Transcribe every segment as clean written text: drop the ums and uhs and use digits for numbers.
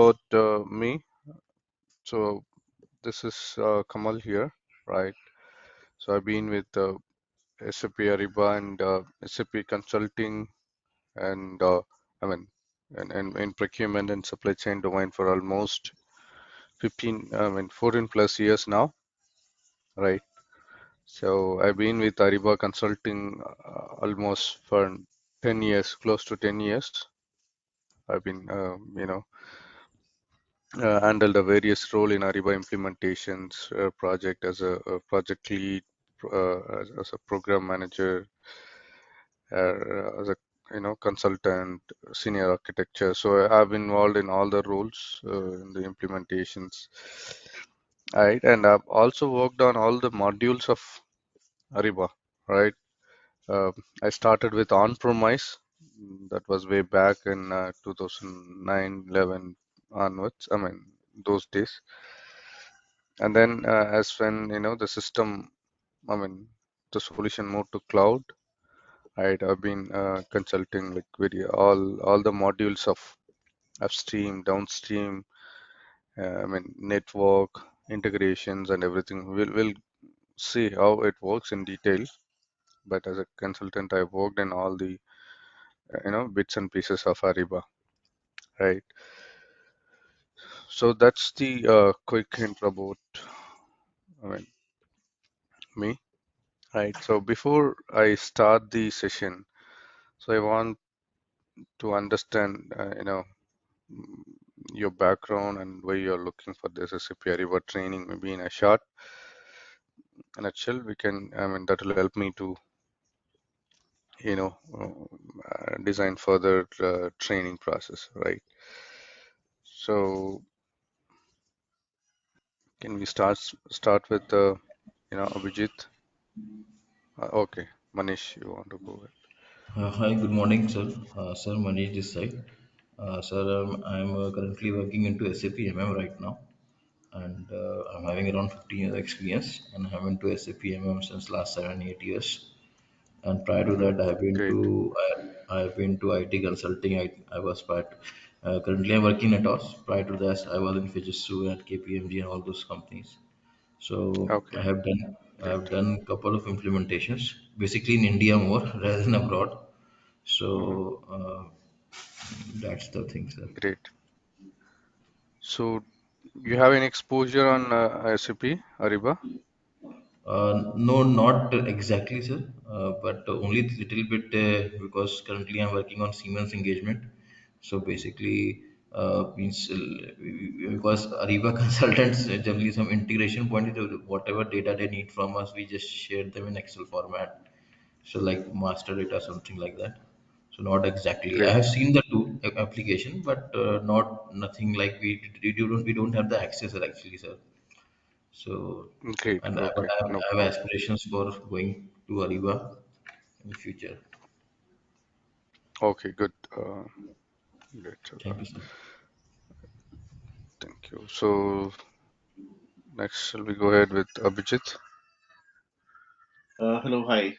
About me, so this is Kamal here, right? So I've been with SAP Ariba and SAP Consulting and I mean, and in procurement and supply chain domain for almost 14 plus years now, right? So I've been with Ariba Consulting almost for 10 years, close to 10 years. I've been, handled a various role in Ariba implementations project as a project lead, as a program manager, as a consultant, senior architecture. So I've been involved in all the roles in the implementations. Right, and I've also worked on all the modules of Ariba. Right, uh, I started with on-premise. That was way back in 2009, 11 onwards. I mean, those days. And then as when the system, I mean the solution moved to cloud, right? I've been consulting like very all the modules of upstream, downstream, network integrations and everything. We'll see how it works in detail. But as a consultant, I've worked in all the bits and pieces of Ariba, right? So that's the quick hint about I mean me, right? So before I start the session, so I want to understand, mm, your background and why you're looking for this SAP Ariba training. Maybe in a short nutshell, we can, that will help me to, design further training process, right? So can we start with, Abhijit? Okay, Manish, you want to go ahead? Hi, good morning, sir. Sir, Manish this side. Sir, I'm currently working into SAP right now, and I'm having around 15 years experience, and I'm into SAP since last 7, 8 years. And prior to that, Great, I've been to IT consulting. I was part. Currently, I'm working at OS. Prior to that, I was in Fujitsu and KPMG and all those companies. So okay, I great. have done couple of implementations, basically in India more rather than abroad. Hmm. So that's the thing, sir. Great. So you have any exposure on SAP Ariba? No, not exactly, sir, but only little bit because currently I'm working on Siemens engagement. So basically, means because Ariba consultants generally some integration point is whatever data they need from us, we just share them in Excel format. So like master data, something like that. So not exactly. I Great, have seen the tool application, but not nothing like we don't have the access actually, sir. So, great. and but Okay, no I have problem. aspirations for going to Ariba in future. Okay, good. Great. Thank you, sir. Thank you. So next, shall we go ahead with Abhijit? Hello, hi.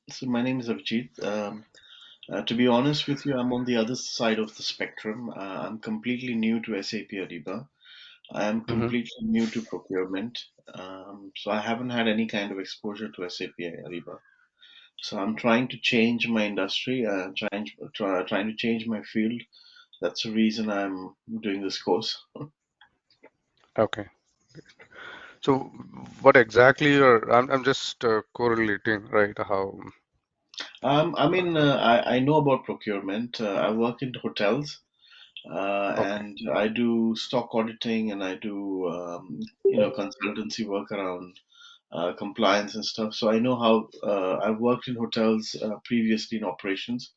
So my name is Avjit. To be honest with you, I'm on the other side of the spectrum. I'm completely new to SAP Ariba. I am Hmm. completely new to procurement. So I haven't had any kind of exposure to SAP Ariba. So I'm trying to change my industry, trying to change my field. That's the reason I'm doing this course. Okay. So what exactly you're, I'm just correlating, right? How, I know about procurement. I work in hotels. okay, And I do stock auditing and I do consultancy work around compliance and stuff. So I know how I've worked in hotels previously in operations.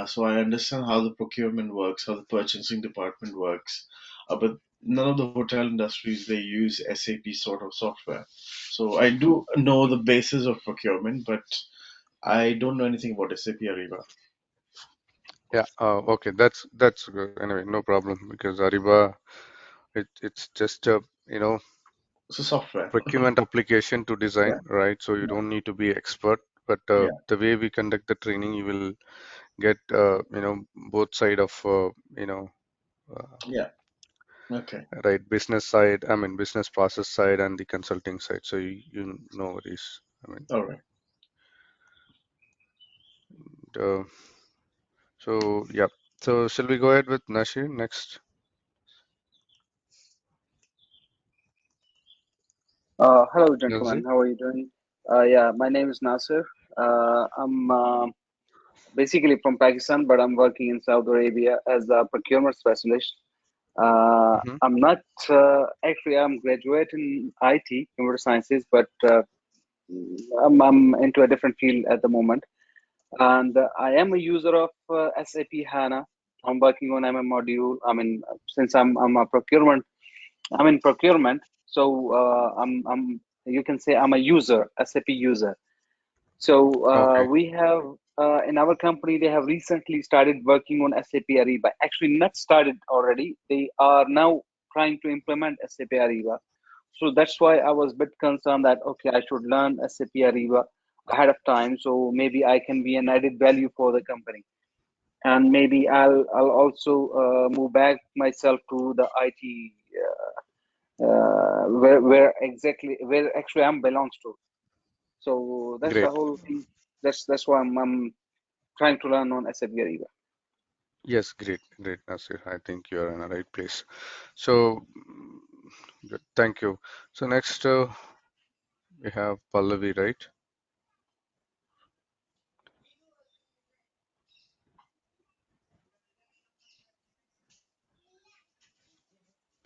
So I understand how the procurement works, how the purchasing department works. But none of the hotel industries they use SAP sort of software. So I do know the basis of procurement, but I don't know anything about SAP Ariba. yeah, okay, that's good. Anyway, no problem because Ariba, it's just a, So software. procurement application to Yeah, design, right? So you yeah, don't need to be expert, but yeah. the way we conduct the training, you will get, both side of, Yeah. Okay. right? Business side, I mean, business process side and the consulting side. So you know what is, I mean, All right. uh, so yeah. So shall we go ahead with Nasir next? Hello, gentlemen. Nasir? How are you doing? Yeah, my name is Nasir. I'm basically from Pakistan, but I'm working in Saudi Arabia as a procurement specialist. Mm-hmm. I'm not actually I'm graduate in IT, computer sciences, but I'm into a different field at the moment. And I am a user of SAP HANA. I'm working on MM module. I mean, since I'm a procurement I'm in procurement, so I'm you can say I'm a user, SAP user. So Okay, we have in our company they have recently started working on SAP Ariba. Actually, not started already. They are now trying to implement SAP Ariba. So that's why I was a bit concerned that okay, I should learn SAP Ariba ahead of time, so maybe I can be an added value for the company. And maybe I'll also move back myself to the IT where actually I'm belongs to. So that's the great. whole thing. That's why I'm trying to learn on SAP Ariba. Yes, great, great, Nasir. I think you're in the right place. So, good. Thank you. So next we have Pallavi, right?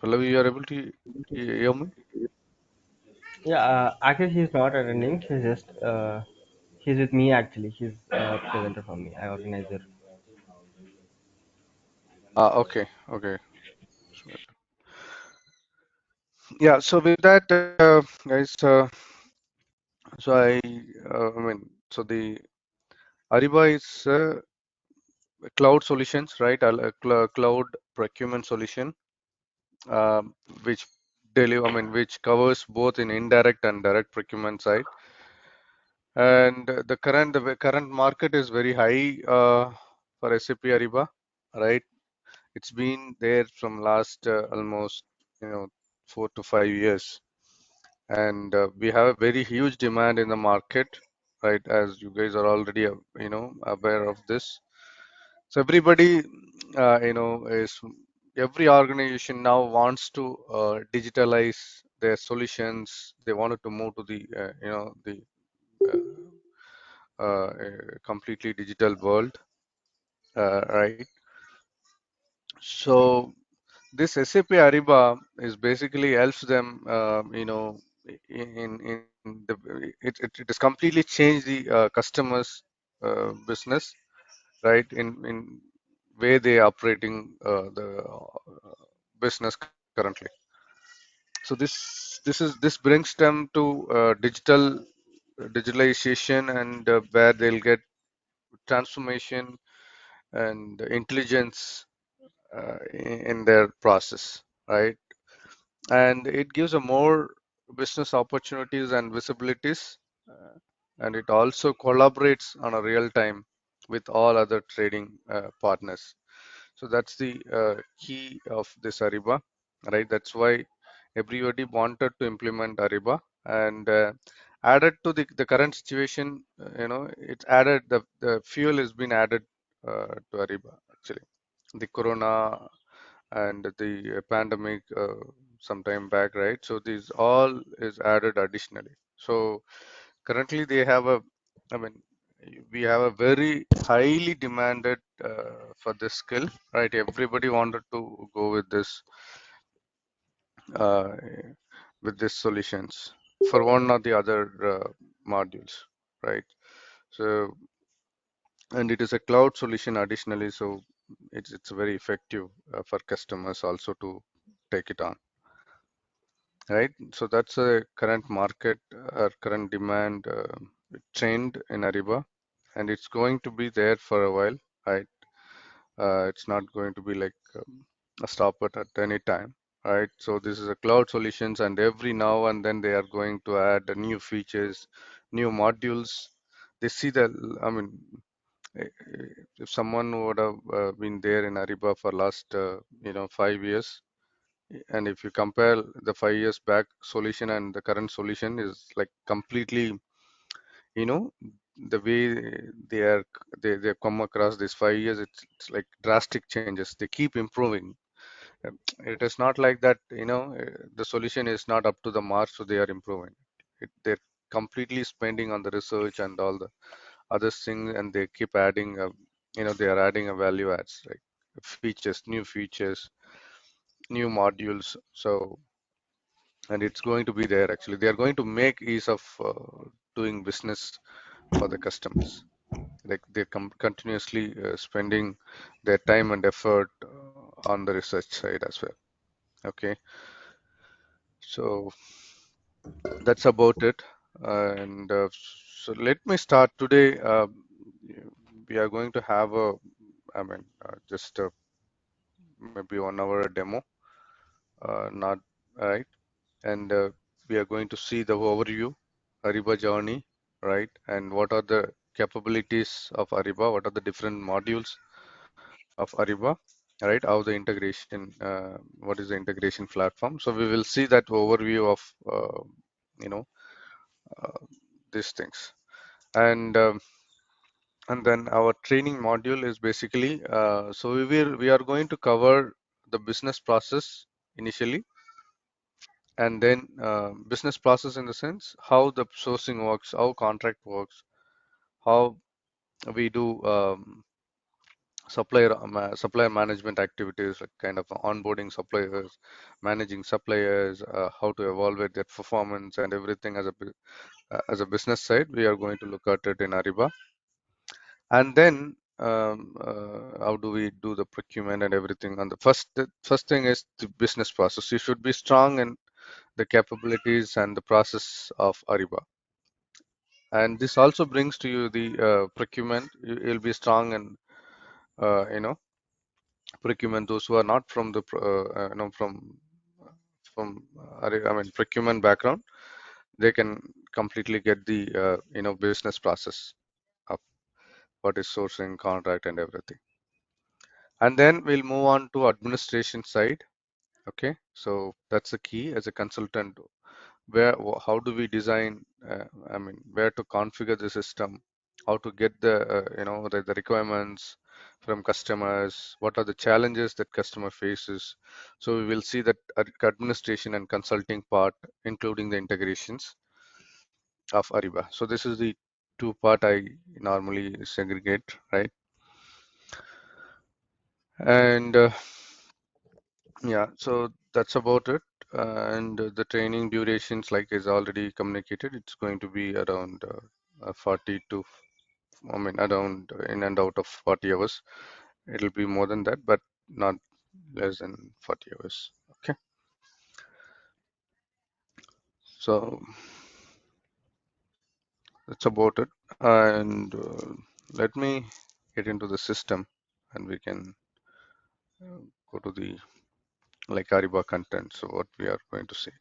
Pallavi, you are able to hear me? Yeah, actually, he's not attending. He's with me actually. He's a presenter for me. I organizer. Ah, okay, okay. So, yeah, so with that, guys, so I mean, so the Ariba is cloud solutions, right? Cloud procurement solution, um, which which covers both in indirect and direct procurement side. And the current market is very high for SAP Ariba, right? It's been there from last almost 4 to 5 years, and we have a very huge demand in the market, right? As you guys are already aware of this. So everybody is every organization now wants to digitalize their solutions. They wanted to move to the the completely digital world, right? So this SAP Ariba is basically helps them, in it has completely changed the customers' business, right? In way they operating the business currently. So this brings them to digitalization, and where they'll get transformation and intelligence in their process, right? And it gives a more business opportunities and visibilities, uh, and it also collaborates on a real time with all other trading partners. So that's the key of this Ariba, right? That's why everybody wanted to implement Ariba, and added to the current situation, it's added the fuel has been added to Ariba actually. The Corona and the pandemic some time back, right? So these all is added additionally. So currently they have I mean, we have a very highly demanded for this skill, right? Everybody wanted to go uh, with this solutions for one or the other modules, right? So, and it is a cloud solution additionally, so it's very effective for customers also to take it on, right? So that's a current market or current demand trend in Ariba, and it's going to be there for a while, right? It's not going to be like a stop at any time, right? So this is a cloud solutions, and every now and then they are going to add new features, new modules. They see that, I mean, Eh, If someone would have been there in Ariba for last 5 years, and if you compare the 5 years back solution and the current solution is like completely, you know, the way they are they come across these 5 years, it's like drastic changes. They keep improving. It is not like that, the solution is not up to the mark, so they are improving. They're completely spending on the research and all the other things, and they keep adding, they are adding a value adds, like features, new modules. So, and it's going to be there actually. They are going to make ease of doing business for the customers. Like they're continuously spending their time and effort on the research side as well. Okay, so that's about it. And so let me start today. We are going to have just maybe 1 hour demo, not right. And we are going to see the overview, Ariba journey, right? And what are the capabilities of Ariba? What are the different modules of Ariba, right? How the integration, what is the integration platform? So we will see that overview of, you know, uh, these things. And then our training module is basically, so we are going to cover the business process initially, and then business process in the sense how the sourcing works, how contract works, how we do supplier management activities, like kind of onboarding suppliers, managing suppliers, how to evaluate their performance and everything as a business side. We are going to look at it in Ariba, and then how do we do the procurement and everything. On the first thing is the business process. You should be strong in the capabilities and the process of Ariba. And this also brings to you the procurement. You'll be strong in, you know, procurement. Those who are not from the, I mean, procurement background, they can completely get the, business process of what is sourcing, contract, and everything. And then we'll move on to administration side. Okay, so that's the key as a consultant. How do we design, where to configure the system, how to get the the requirements from customers, what are the challenges that customer faces. So we will see that administration and consulting part, including the integrations of Ariba. So this is the two part I normally segregate, right? And yeah, so that's about it. And the training durations, like is already communicated, it's going to be around 40 to, around in and out of 40 hours. It'll be more than that, but not less than 40 hours. Okay, so that's about it. And let me get into the system, and we can go to the like Ariba content. So what we are going to see.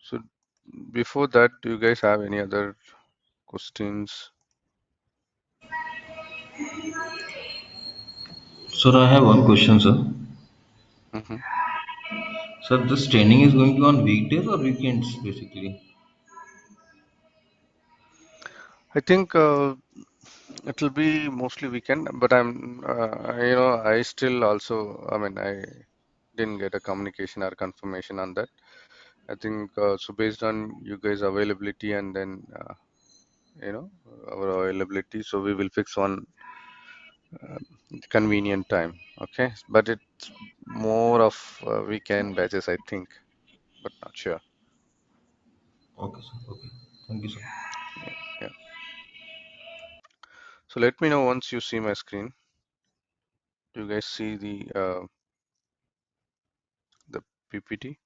So before that, do you guys have any other questions? Sir, I have one question, sir. Hmm. Sir, this training is going to be on weekdays or weekends, basically? I think it will be mostly weekend, but I still also, I didn't get a communication or confirmation on that. I think so based on you guys' availability and then, our availability, so we will fix one uh, convenient time. Okay, but it's more of weekend batches, I think, but not sure. Okay, sir. Okay. Thank you, sir. Yeah, yeah. So let me know once you see my screen. Do you guys see the PPT?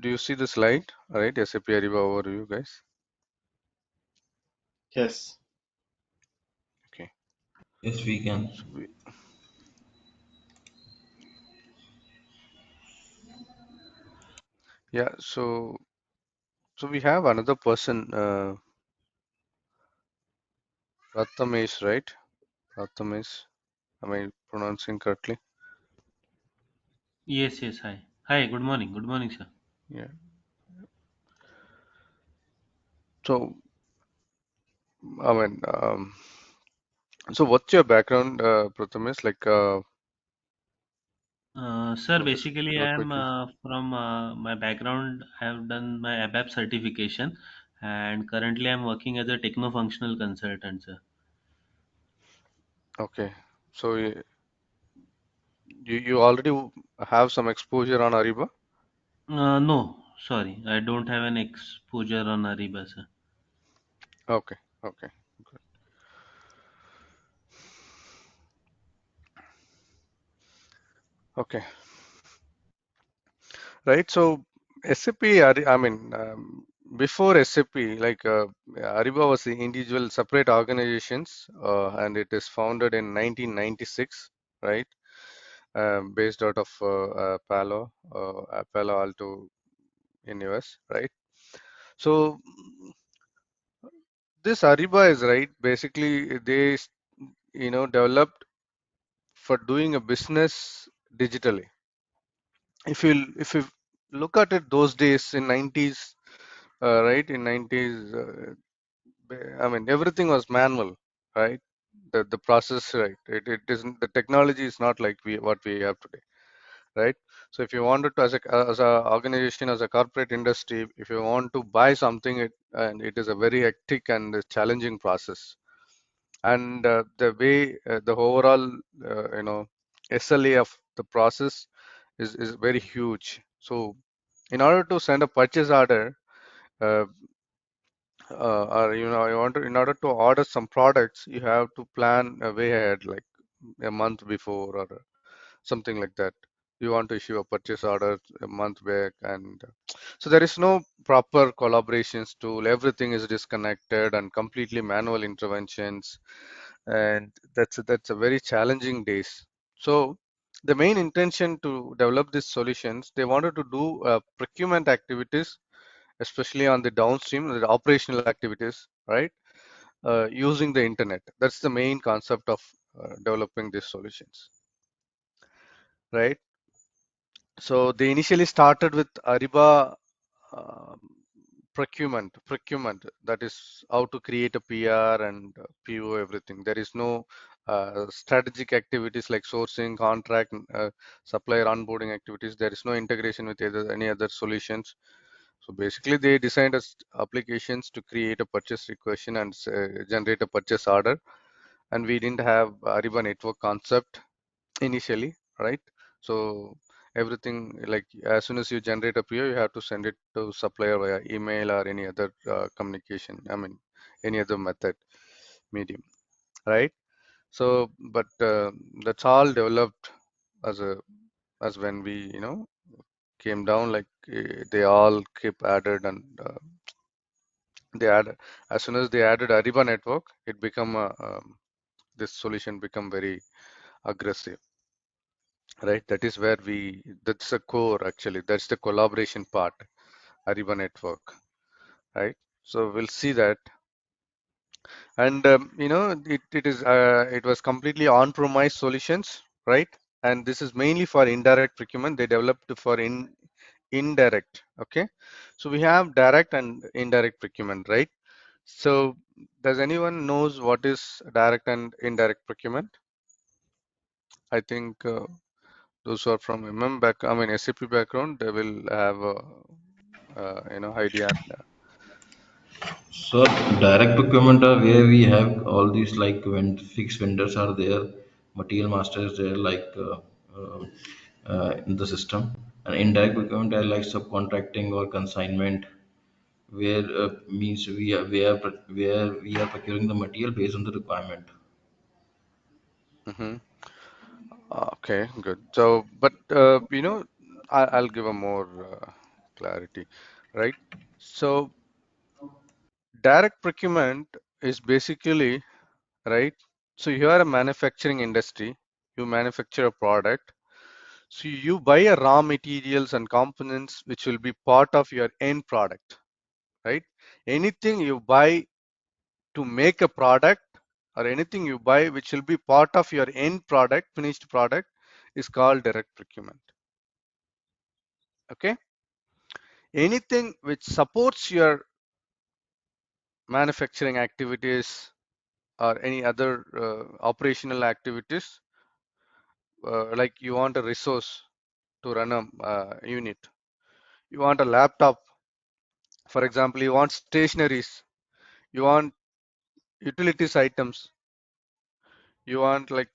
Do you see the slide? All right, SAP Ariba overview, guys. Yes. Okay. Yes, we can. So yeah, so we have another person, Rathamesh, right? Rathamesh, am I pronouncing correctly? Yes, yes. Hi. Hi. Good morning. Good morning, sir. Yeah. So I mean, so what's your background, Prathamesh? Like, Sir, can you just basically, tell I am quickly? from my background. I have done my ABAP certification, and currently I'm working as a techno-functional consultant, sir. Okay. So you already have some exposure on Ariba? No, sorry, I don't have an exposure on Ariba, sir. Okay. Okay. Good. Okay. Right. So SAP, I mean, before SAP, like Ariba was the individual separate organizations, and it is founded in 1996, right? Based out of Palo Alto in US, right? So this Ariba is right. Basically, developed for doing a business digitally. If you look at it those days in 90s, right? In 90s, I mean everything was manual, right? The process, right? It isn't the technology is not like what we have today, right? So if you wanted to as a organization as a corporate industry, if you want to buy something, and it is a very hectic and challenging process, and the way the overall SLA of the process is very huge. So in order to send a purchase order, uh, or you want to in order to order some products, you have to plan way ahead, like a month before or something like that. You want to issue a purchase order a month back, and so there is no proper collaborations tool. Everything is disconnected and completely manual interventions, and that's a very challenging days. So the main intention to develop these solutions, they wanted to do procurement activities, especially on the downstream, the operational activities, right? Using the internet. That's the main concept of developing these solutions, right? So they initially started with Ariba um, procurement. That is how to create a PR and PO, everything. There is no strategic activities like sourcing, contract, supplier onboarding activities. There is no integration with any other solutions. So basically, they designed as applications to create a purchase request and generate a purchase order. And we didn't have Ariba network concept initially, right? So everything, like as soon as you generate a PO, you have to send it to supplier via email or any other communication. I mean, any other method, medium, right? So, but that's all developed as a as when we came down, like they all keep added, and they add as soon as they added Ariba network, it become this solution become very aggressive, right? That is where that's the core actually. That's the collaboration part, Ariba network, right? So we'll see that. And it was completely on-premise solutions, right? And this is mainly for indirect procurement. They developed for indirect. Okay, so we have direct and indirect procurement, right? So does anyone knows what is direct and indirect procurement? I think those who are from I mean SAP background, they will have idea. So direct procurement are where we have all these like when fixed vendors are there, material masters there like in the system, and indirect procurement are like subcontracting or consignment, where means where we are procuring the material based on the requirement. Hmm. Okay, good. So, but I'll give a more clarity, right? So, direct procurement is basically, right? So you are a manufacturing industry, you manufacture a product. So you buy a raw materials and components which will be part of your end product, right? Anything you buy to make a product or anything you buy which will be part of your end product, finished product, is called direct procurement. Okay? Anything which supports your manufacturing activities or any other operational activities, like you want a resource to run a unit, you want a laptop, for example, you want stationaries, you want utilities items, you want like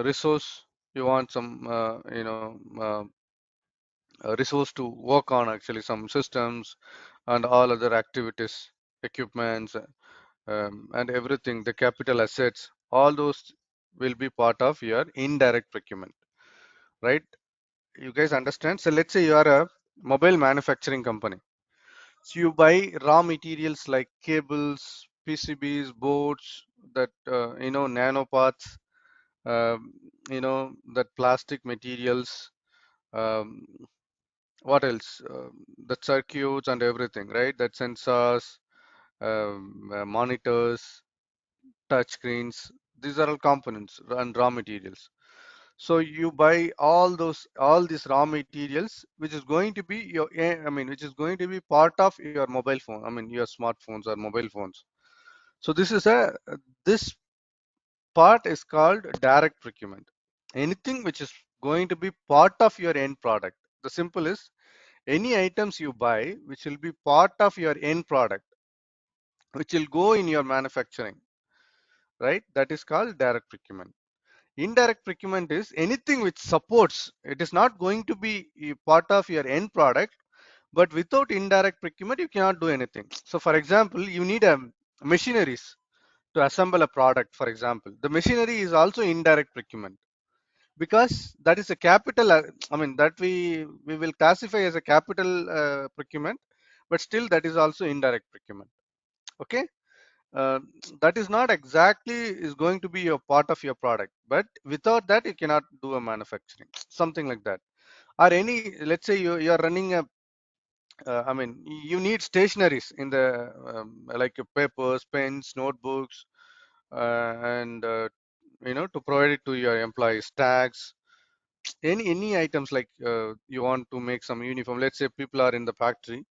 resource, you want some resource to work on actually some systems and all other activities, equipments, and everything, the capital assets, all those will be part of your indirect procurement, right? You guys understand? So let's say you are a mobile manufacturing company. So you buy raw materials like cables, PCBs, boards, that nano parts, that plastic materials, um, what else? The circuits and everything, right? That sensors, monitors, touch screens. These are all components and raw materials. So you buy all these raw materials, which is going to be which is going to be part of your mobile phone. I mean, your smartphones or mobile phones. So this part is called direct procurement. Anything which is going to be part of your end product. The simple is any items you buy which will be part of your end product, which will go in your manufacturing, right? That is called direct procurement. Indirect procurement is anything which supports. It is not going to be a part of your end product, but without indirect procurement, you cannot do anything. So for example, you need a machineries to assemble a product, for example. The machinery is also indirect procurement because that is a capital, that we will classify as a capital procurement, but still that is also indirect procurement. Okay. uh, that is not exactly is going to be a part of your product, but without that you cannot do a manufacturing, something like that. Or any, let's say you are running a you need stationaries in the like papers, pens, notebooks, and to provide it to your employees, tags, any items, like you want to make some uniform. Let's say people are in the factory,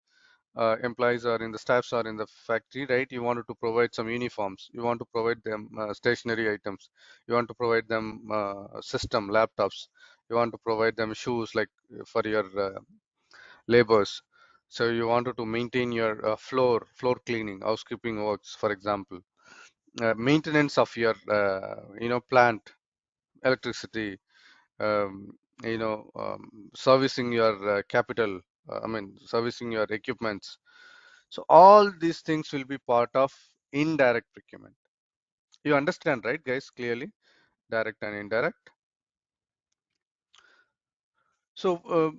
employees are in the staffs are in the factory, right? You wanted to provide some uniforms, you want to provide them stationary items, you want to provide them system laptops, you want to provide them shoes, like for your labors. So you wanted to maintain your floor cleaning, housekeeping works, for example, maintenance of your plant, electricity, um, servicing your capital, servicing your equipments. So all these things will be part of indirect procurement. You understand, right, guys? Clearly, direct and indirect. So,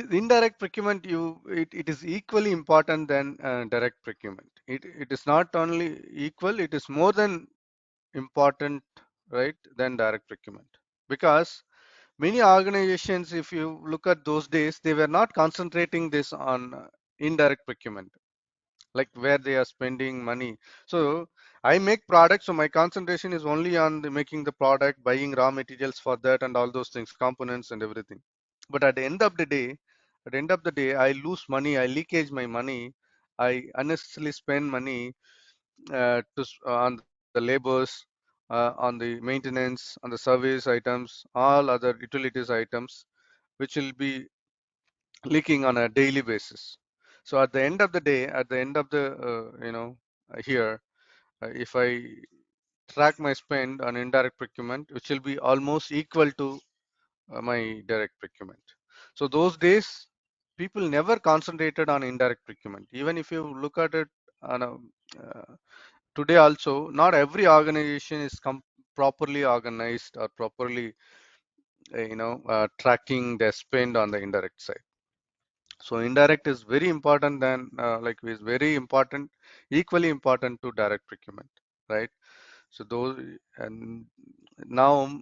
indirect procurement, it is equally important than direct procurement. It is not only equal, it is more than important, right, than direct procurement. Because many organizations, if you look at those days, they were not concentrating this on indirect procurement, like where they are spending money. So I make products, so my concentration is only on making the product, buying raw materials for that, and all those things, components and everything. But at the end of the day, I lose money, I leakage my money, I unnecessarily spend money on the labors, on the maintenance, on the service items, all other utilities items, which will be leaking on a daily basis. So at the end of the day, at the end of the here, if I track my spend on indirect procurement, which will be almost equal to my direct procurement. So those days, people never concentrated on indirect procurement. Even if you look at it on a, today also, not every organization is properly organized or properly, tracking their spend on the indirect side. So indirect is very important than like is very important, equally important to direct procurement, right? So those, and now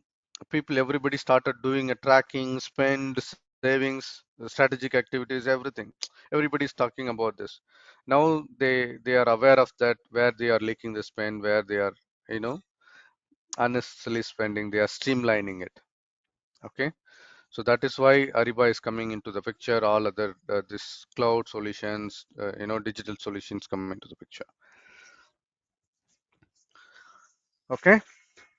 people, everybody started doing a tracking, spend, savings, strategic activities, everything. Everybody's talking about this. Now they are aware of that, where they are leaking the spend, where they are, you know, unnecessarily spending. They are streamlining it. Okay. So that is why Ariba is coming into the picture. All other this cloud solutions, you know, digital solutions come into the picture. Okay.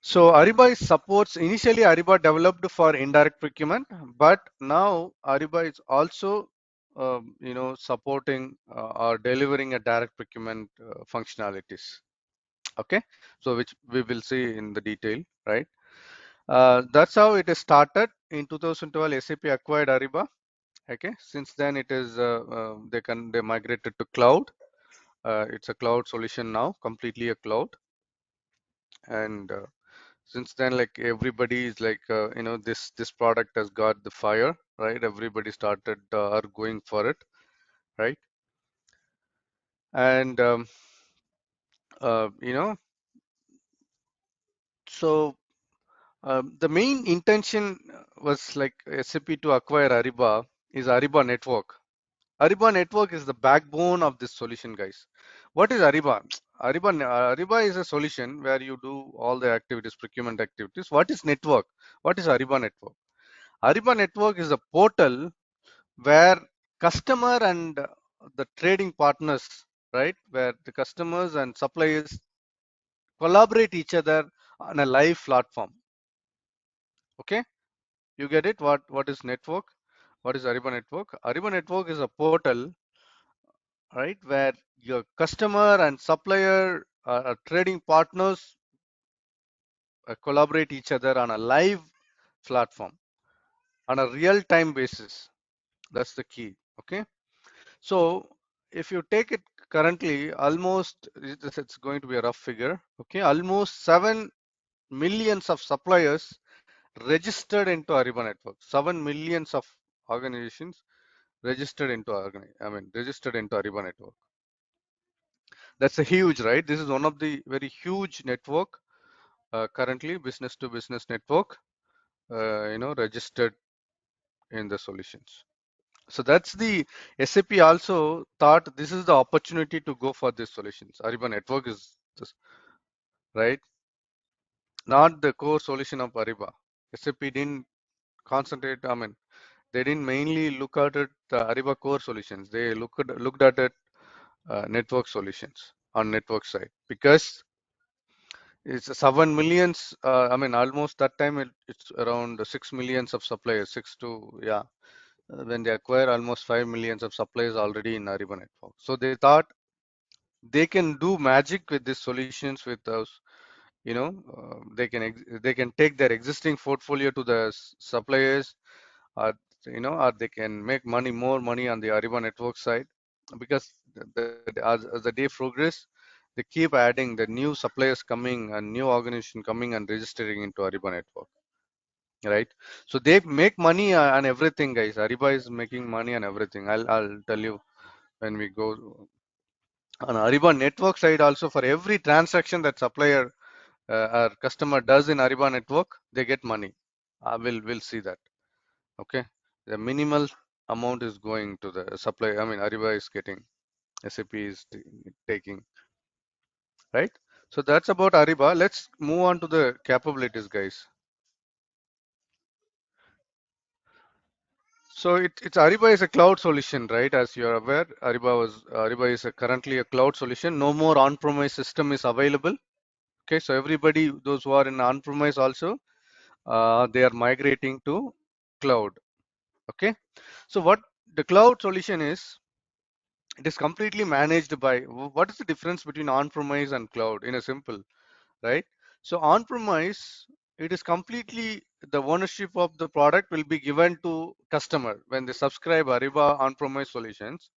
So Ariba supports, initially Ariba developed for indirect procurement, but now Ariba is also you know, supporting or delivering a direct procurement functionalities. Okay. So which we will see in the detail, right? That's how it is started in 2012. SAP acquired Ariba. Okay. Since then it is they migrated to cloud. It's a cloud solution now, completely a cloud. And since then, like everybody is like you know, this product has got the fire, right? Everybody started are going for it, right? And you know, so the main intention was like SAP to acquire Ariba is Ariba network. Ariba network is the backbone of this solution, guys. What is Ariba? Ariba is a solution where you do all the activities, procurement activities. What is network? What is Ariba network? Ariba network is a portal where customer and the trading partners, right, where the customers and suppliers collaborate each other on a live platform. Okay, you get it? What is network? What is Ariba network? Ariba network is a portal, right, where your customer and supplier trading partners collaborate each other on a live platform on a real time basis. That's the key. Okay. So if you take it currently, almost it's going to be a rough figure. Okay, almost 7 millions of suppliers registered into Ariba network. 7 millions of organizations registered into registered into Ariba network. That's a huge, right? This is one of the very huge network currently, business to business network. You know, registered in the solutions. So that's the SAP also thought this is the opportunity to go for these solutions. Ariba network is this, right? Not the core solution of Ariba. SAP didn't concentrate. They didn't mainly look at it Ariba core solutions. They looked at it network solutions on network side, because it's 7 millions. Almost that time it's around 6 millions of suppliers. Six to, yeah. When they acquire almost 5 millions of suppliers already in Ariba network. So they thought they can do magic with these solutions with those, you know, they can take their existing portfolio to the suppliers, or you know, or they can make more money on the Ariba network side, because as the day progress, they keep adding the new suppliers coming and new organization coming and registering into Ariba network, right? So they make money on everything, guys. Ariba is making money on everything. I'll tell you when we go on Ariba network side. Also, for every transaction that supplier or customer does in Ariba network, they get money. We'll see that. Okay, the minimal amount is going to the supplier. Ariba is getting, SAP is taking, right? So that's about Ariba. Let's move on to the capabilities, guys. So it's Ariba is a cloud solution, right? As you're aware, Ariba is currently a cloud solution. No more on-premise system is available. Okay, so everybody, those who are in on-premise also, they are migrating to cloud. Okay, so what the cloud solution is, it is completely managed by. What is the difference between on-premise and cloud? In a simple, right? So on-premise, it is completely the ownership of the product will be given to customer when they subscribe Ariba on-premise solutions.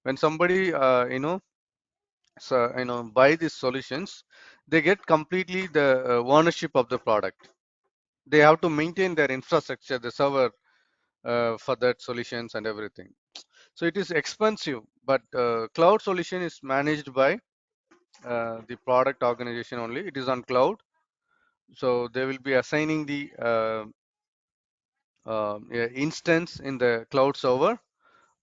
When somebody buy these solutions, they get completely the ownership of the product. They have to maintain their infrastructure, the server for that solutions and everything. So it is expensive, but cloud solution is managed by the product organization only. It is on cloud, so they will be assigning the yeah, instance in the cloud server.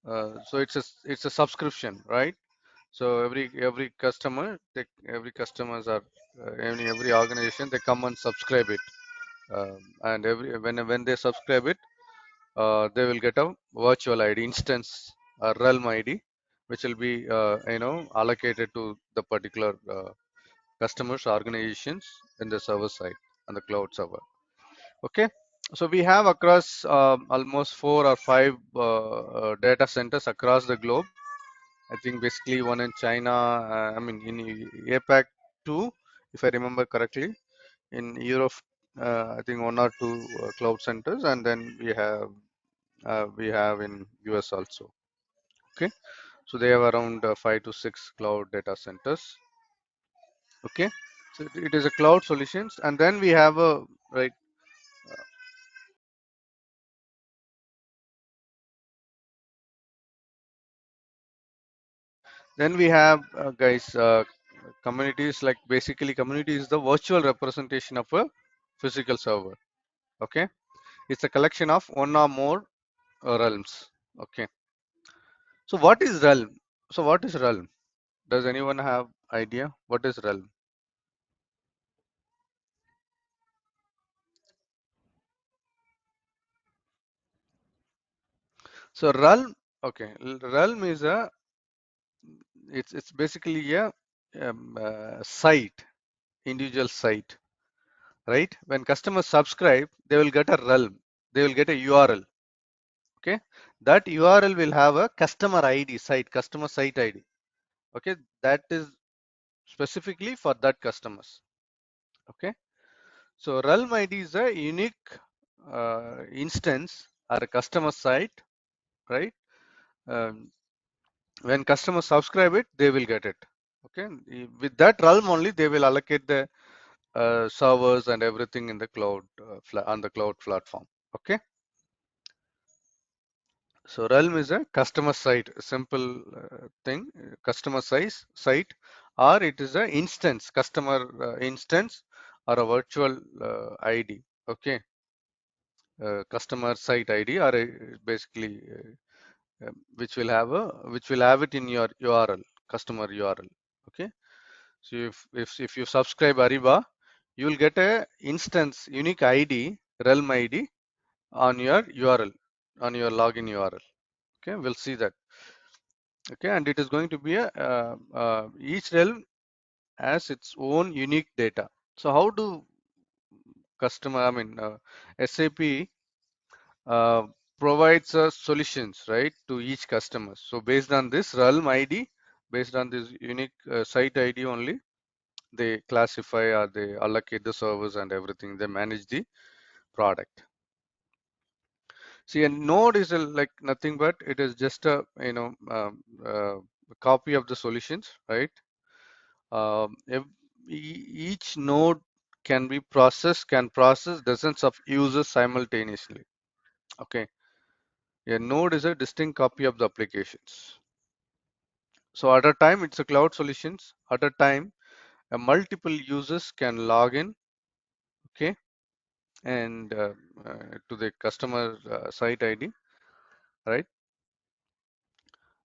So it's a subscription, right? So every customer, every customers are every organization, they come and subscribe it, and when they subscribe it, they will get a virtual ID instance, a realm ID, which will be allocated to the particular customers organizations in the server side and the cloud server. Okay, so we have across almost 4 or 5 data centers across the globe. I think basically one in China, I mean in APAC two, if I remember correctly. In Europe, I think 1 or 2 cloud centers, and then we have in US also. Okay, so they have around 5 to 6 cloud data centers. Okay, so it is a cloud solutions, and then we have a right. Then we have guys, communities, like basically community is the virtual representation of a physical server. Okay, it's a collection of one or more realms. Okay, so what is realm? So what is realm? Does anyone have idea what is realm? So realm, okay, realm is a it's basically a site, individual site, right? When customers subscribe, they will get a realm, they will get a URL. Okay, that URL will have a customer ID site, customer site ID. Okay, that is specifically for that customers. Okay, so realm ID is a unique instance or a customer site, right? Um, when customers subscribe it, they will get it. Okay, with that realm only, they will allocate the servers and everything in the cloud on the cloud platform. Okay, so realm is a customer site, a simple thing, customer size site, or it is a instance, customer instance, or a virtual ID. Okay, customer site ID, or basically which will have it in your URL, customer URL. Okay, so if you subscribe Ariba, you will get a instance unique ID, realm ID on your URL, on your login URL. Okay, we'll see that. Okay, and it is going to be a each realm has its own unique data. So how do customer, I mean SAP uh, provides solutions, right, to each customer. So based on this realm ID, based on this unique site ID only, they classify or they allocate the servers and everything. They manage the product. See, a node is like nothing but it is just a copy of the solutions, right? Each node can process dozens of users simultaneously. Okay, a node is a distinct copy of the applications. So at a time, it's a cloud solutions. At a time, multiple users can log in, okay, and to the customer site ID, right?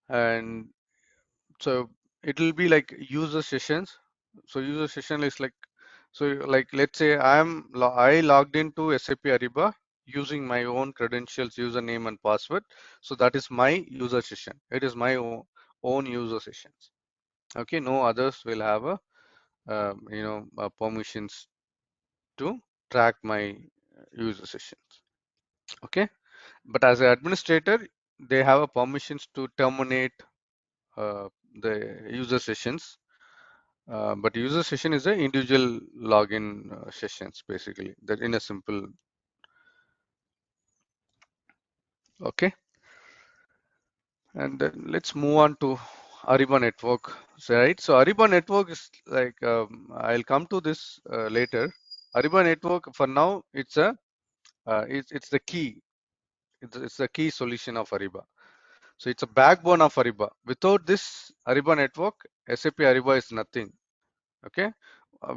And so it will be like user sessions. So user session is like, so like let's say I logged into SAP Ariba using my own credentials, username and password. So that is my user session. It is my own user sessions. Okay, no others will have a permissions to track my user sessions. Okay, but as an administrator, they have a permissions to terminate uh, the user sessions. But user session is a individual login sessions, basically, that in a simple. Okay, and then let's move on to Ariba network. So, right, so Ariba network is like I'll come to this later. Ariba network for now, it's the key. It's the key solution of Ariba. So it's a backbone of Ariba. Without this Ariba network, SAP Ariba is nothing. Okay,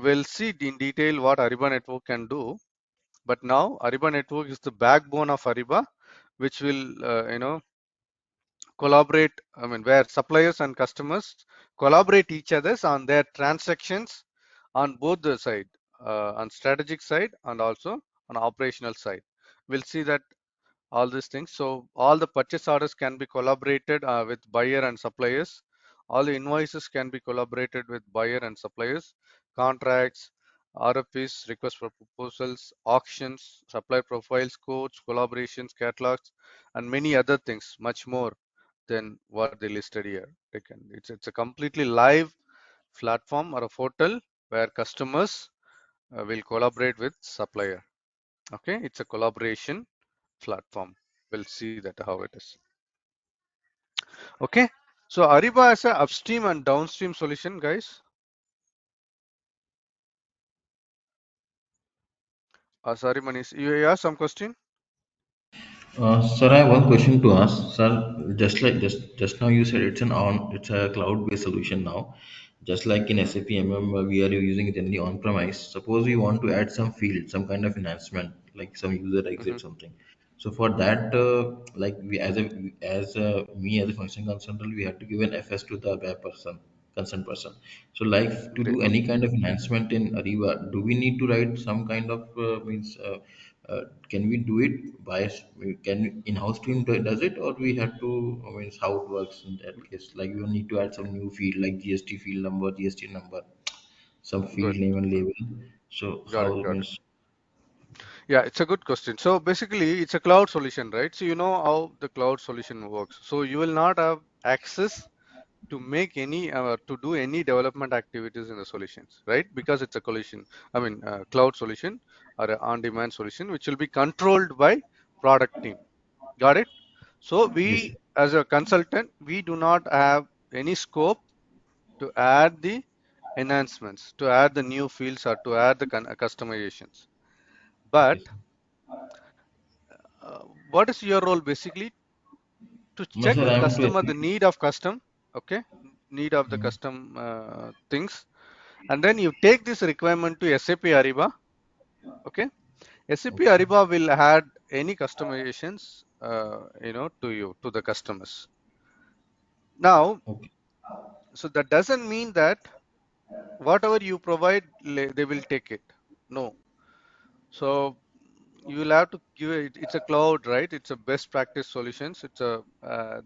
we'll see in detail what Ariba network can do. But now Ariba network is the backbone of Ariba, which will collaborate. I mean, where suppliers and customers collaborate each others on their transactions on both the side, on strategic side and also on operational side. We'll see that all these things. So all the purchase orders can be collaborated with buyer and suppliers. All the invoices can be collaborated with buyer and suppliers. Contracts, RFPs, requests for proposals, auctions, supplier profiles, quotes, collaborations, catalogs, and many other things, much more than what they listed here. It's a completely live platform or a portal where customers will collaborate with supplier. Okay, it's a collaboration platform. We'll see that how it is. Okay, so Ariba is a upstream and downstream solution, guys. Sorry, Manish, you have some question? Sir, I have one question to ask. Sir, just now you said it's a cloud-based solution now. Just like in Hmm. SAP MM, we are using it in the on-premise. Suppose we want to add some field, some kind of enhancement, like some user Hmm. exit something. So for that, like we me as a function consultant, we have to give an FS to the web person, concerned person. So like to do any kind of enhancement in Ariba, do we need to write some kind of means? Can we do it can in-house team does it, or we have to, I mean, how it works in that case? Like we will need to add some new field like GST field number, GST number, some field Good, name and label. So got how it, got it. means Yeah, it's a good question. So basically, it's a cloud solution, right? So you know how the cloud solution works. So you will not have access to make any to do any development activities in the solutions, right? Because it's a collision, I mean, cloud solution or a on-demand solution, which will be controlled by product team. Got it? So yes, we, as a consultant, we do not have any scope to add the enhancements, to add the new fields or to add the customizations. But okay, sir. uh, what is your role basically? To No, check sir, with I want to customer the ask need of custom, okay, need of the you. custom things, and then you take this requirement to SAP Ariba. Okay, SAP Okay, Ariba will add any customizations, to you, to the customers. Now, okay, so that doesn't mean that whatever you provide, they will take it. No. So you will have to give it. It's a cloud, right? It's a best practice solutions. It's a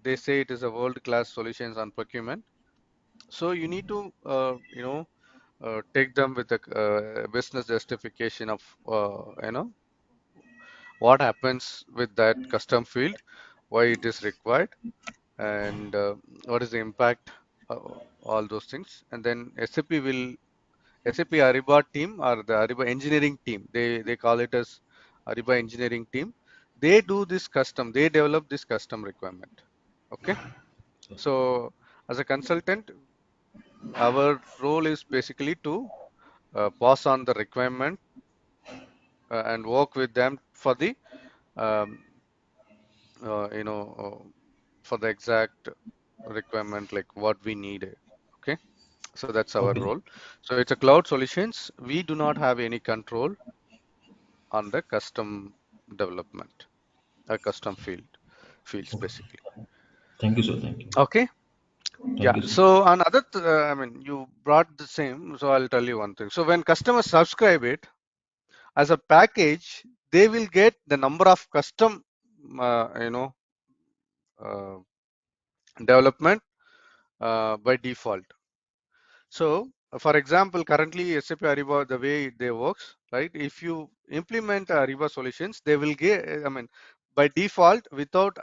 they say it is a world-class solutions on procurement. So you need to take them with a business justification of what happens with that custom field, why it is required, and what is the impact, uh, all those things. And then SAP Ariba team or the Ariba engineering team, they call it as Ariba engineering team. They do this custom, they develop this custom requirement. Okay, so as a consultant, our role is basically to pass on the requirement and work with them for the um, uh, you know uh, for the exact requirement like what we need. Okay, so that's our okay, role. So it's a cloud solutions. We do not have any control on the custom development, a custom fields okay. basically. Thank you, sir. Thank you. Okay, Thank yeah. you, sir. So another, I mean, you brought the same. So I'll tell you one thing. So when customers subscribe it as a package, they will get the number of custom, uh, you know, uh, development by default. So, for example, currently SAP Ariba, the way they works, right? If you implement Ariba solutions, they will get, I mean, by default, without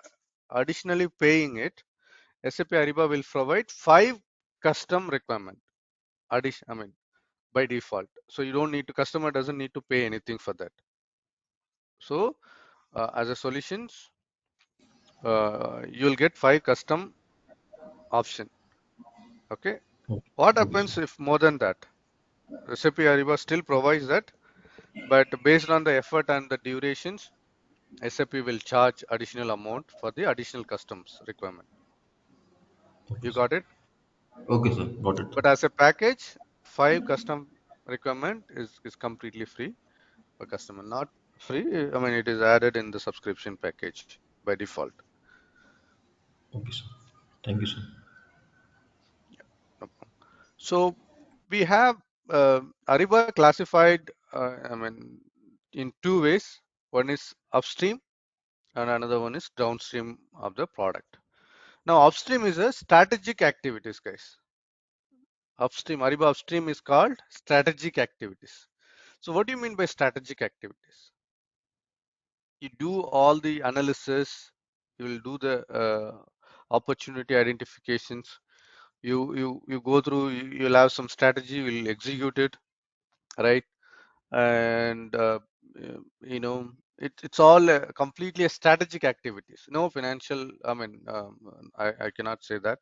additionally paying it, SAP Ariba will provide 5 custom requirement. I mean, by default. So you don't need to, customer doesn't need to pay anything for that. So as a solutions, you'll get 5 custom option. Okay. Okay, What okay, sir. happens if more than that? SAP Ariba still provides that, but based on the effort and the durations, SAP will charge additional amount for the additional customs requirement. Okay, You sir. got it? Okay, sir. Got it. But as a package, 5 custom requirement is completely free for customer. Not free, I mean, it is added in the subscription package by default. Okay, sir. Thank you, sir. No problem. So we have Ariba classified, I mean, in 2 ways. One is upstream and another one is downstream of the product. Now, upstream is a strategic activities, guys. Upstream, Ariba upstream is called strategic activities. So what do you mean by strategic activities? You do all the analysis, you will do the opportunity identifications, you go through, you'll have some strategy, you'll execute it, right? And it's all completely a strategic activities, no financial, I mean, I cannot say that,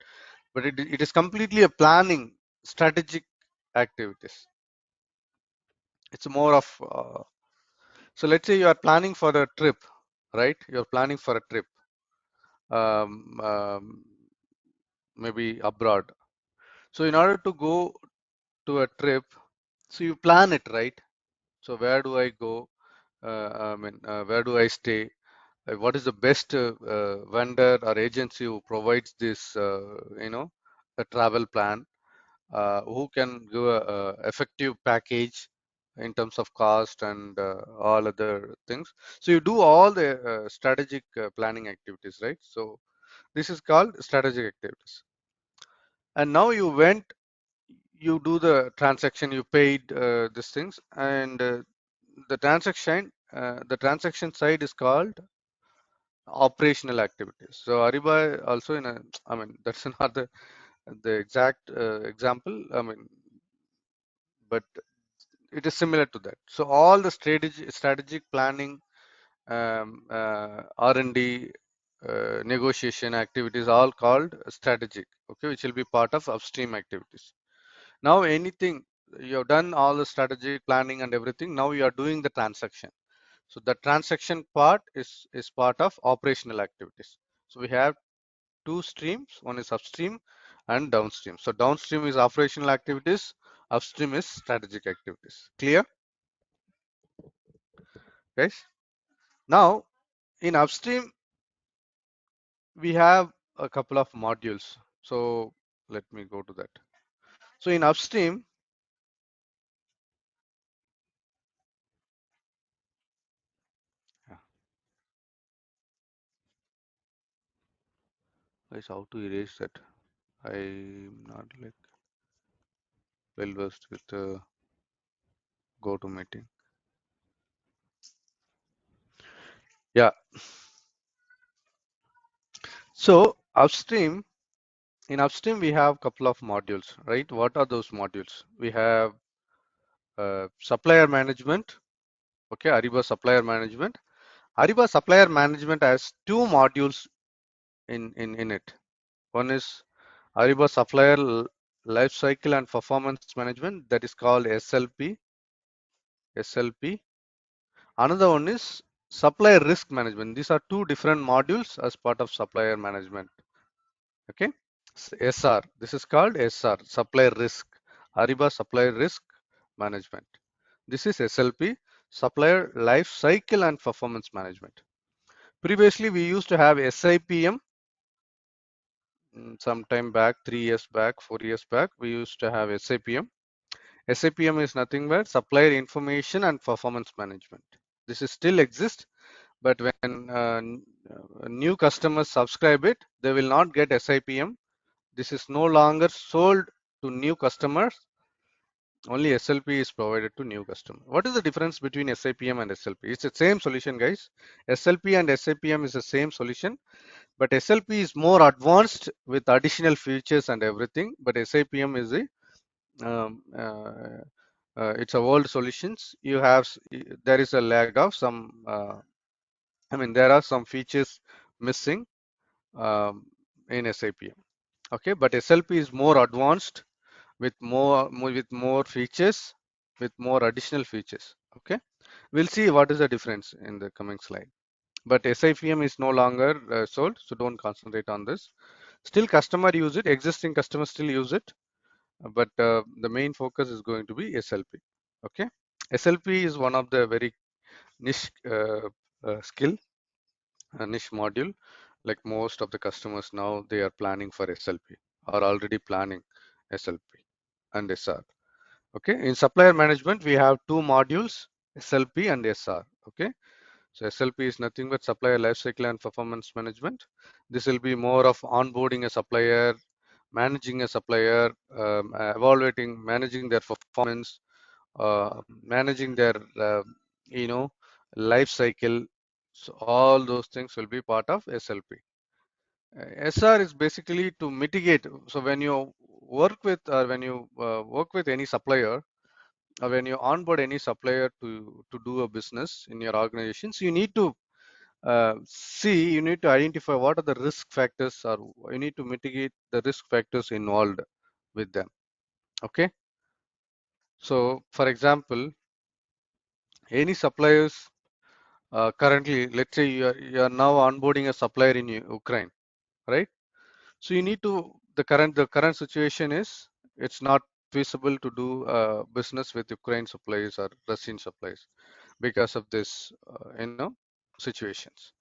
but it is completely a planning strategic activities. It's more of so let's say you are planning for a trip, right? You're planning for a trip, um, um, maybe abroad. So in order to go to a trip, so you plan it, right? So where do I go? Where do I stay? What is the best vendor or agency who provides this, a travel plan? Who can give a effective package in terms of cost and all other things? So you do all the strategic planning activities, right? So this is called strategic activities. And now you do the transaction, you paid these things, and the transaction side is called operational activities. So Ariba also in a, I mean, that's not the exact example, I mean, but it is similar to that. So all the strategic planning, R&D, negotiation activities, all called strategic, okay, which will be part of upstream activities. Now anything, you have done all the strategic planning and everything, now you are doing the transaction. So the transaction part is part of operational activities. So we have two streams, one is upstream and downstream. So downstream is operational activities, upstream is strategic activities. Clear, guys? Now in upstream we have a couple of modules. So let me go to that. So in upstream, yeah, guys, how to erase that? I'm not like well versed with the go to meeting. Yeah. So upstream, in upstream we have couple of modules, right? What are those modules? We have supplier management. Okay, Ariba supplier management. Ariba supplier management has two modules in it. One is Ariba supplier life cycle and performance management, that is called SLP. SLP. Another one is supplier risk management. These are two different modules as part of supplier management. Okay. SR. This is called SR, supplier risk. Ariba supplier risk management. This is SLP, supplier life cycle and performance management. Previously, we used to have SIPM. Sometime back, 3 years back, 4 years back, we used to have SIPM. SIPM is nothing but supplier information and performance management. This is still exists, but when new customers subscribe it, they will not get SIPM. This is no longer sold to new customers. Only SLP is provided to new customer. What is the difference between SIPM and SLP? It's the same solution, guys. SLP and SIPM is the same solution, but SLP is more advanced with additional features and everything. But SIPM is a it's a old solutions. You have there is a lag of some. I mean, there are some features missing in SIPM. Okay, but SLP is more advanced with more features, with more additional features. Okay, we'll see what is the difference in the coming slide. But SIPM is no longer sold, so don't concentrate on this. Still customer use it, existing customers still use it, but the main focus is going to be SLP. Okay, SLP is one of the very niche skill, niche module. Like most of the customers now, they are planning for SLP or already planning SLP and SR. Okay, in supplier management, we have two modules, SLP and SR. Okay, so SLP is nothing but supplier lifecycle and performance management. This will be more of onboarding a supplier, managing a supplier, evaluating, managing their performance, managing their, you know, life cycle. So all those things will be part of SLP. SR is basically to mitigate. So when you work with, or when you work with any supplier, or when you onboard any supplier to do a business in your organizations, you need to you need to identify what are the risk factors, or you need to mitigate the risk factors involved with them. Okay, so for example, any suppliers currently, let's say you are now onboarding a supplier in Ukraine, right? So you need to, the current situation is it's not feasible to do business with Ukraine suppliers or Russian suppliers because of this, situations.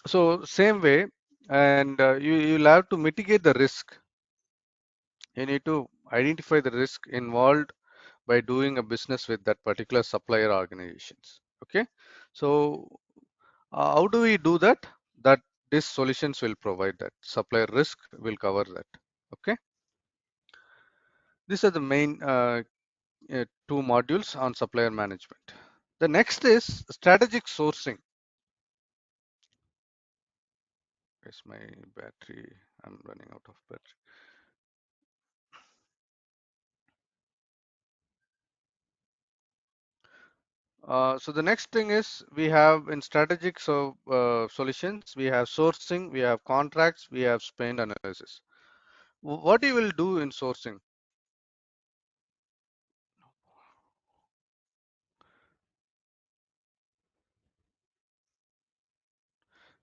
So same way, and you'll have to mitigate the risk. You need to identify the risk involved by doing a business with that particular supplier organizations. Okay, so how do we do that? That these solutions will provide that. Supplier risk will cover that. Okay, these are the main two modules on supplier management. The next is strategic sourcing. Where's my battery? I'm running out of battery. So the next thing is we have in strategic solutions, we have sourcing, we have contracts, we have spend analysis. What you will do in sourcing?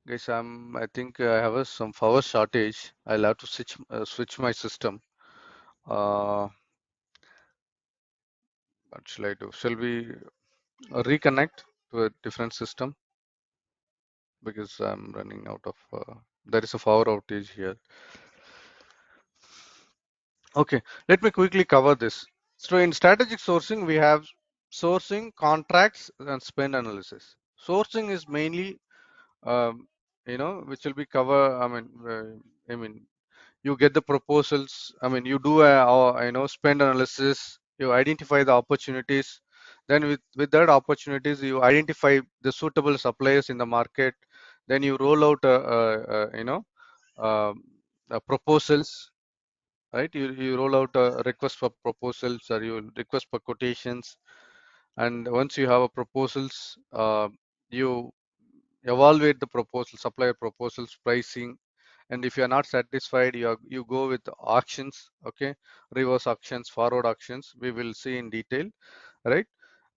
Guys, I think I have some power shortage. I'll have to switch my system. What shall I do? Shall we reconnect to a different system? Because I'm running out of, there is a power outage here. Okay, let me quickly cover this. So in strategic sourcing, we have sourcing, contracts, and spend analysis. Sourcing is mainly, which will be cover. I mean, you get the proposals. I mean, you do spend analysis. You identify the opportunities. Then with that opportunities, you identify the suitable suppliers in the market. Then you roll out um, proposals, right? You roll out a request for proposals, or you request for quotations, and once you have a proposals, you evaluate the proposal, supplier proposals, pricing, and if you are not satisfied, you go with auctions. Okay, reverse auctions, forward auctions, we will see in detail, right?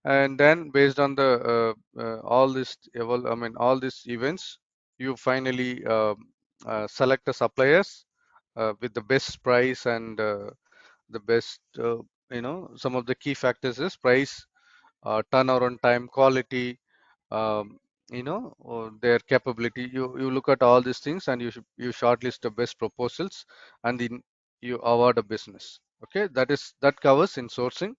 And then based on the all this all these events, you finally select the suppliers with the best price, and the best, some of the key factors is price, turnaround time, quality, um, or their capability. You look at all these things, and you shortlist the best proposals, and then you award a business. Okay, that covers in sourcing.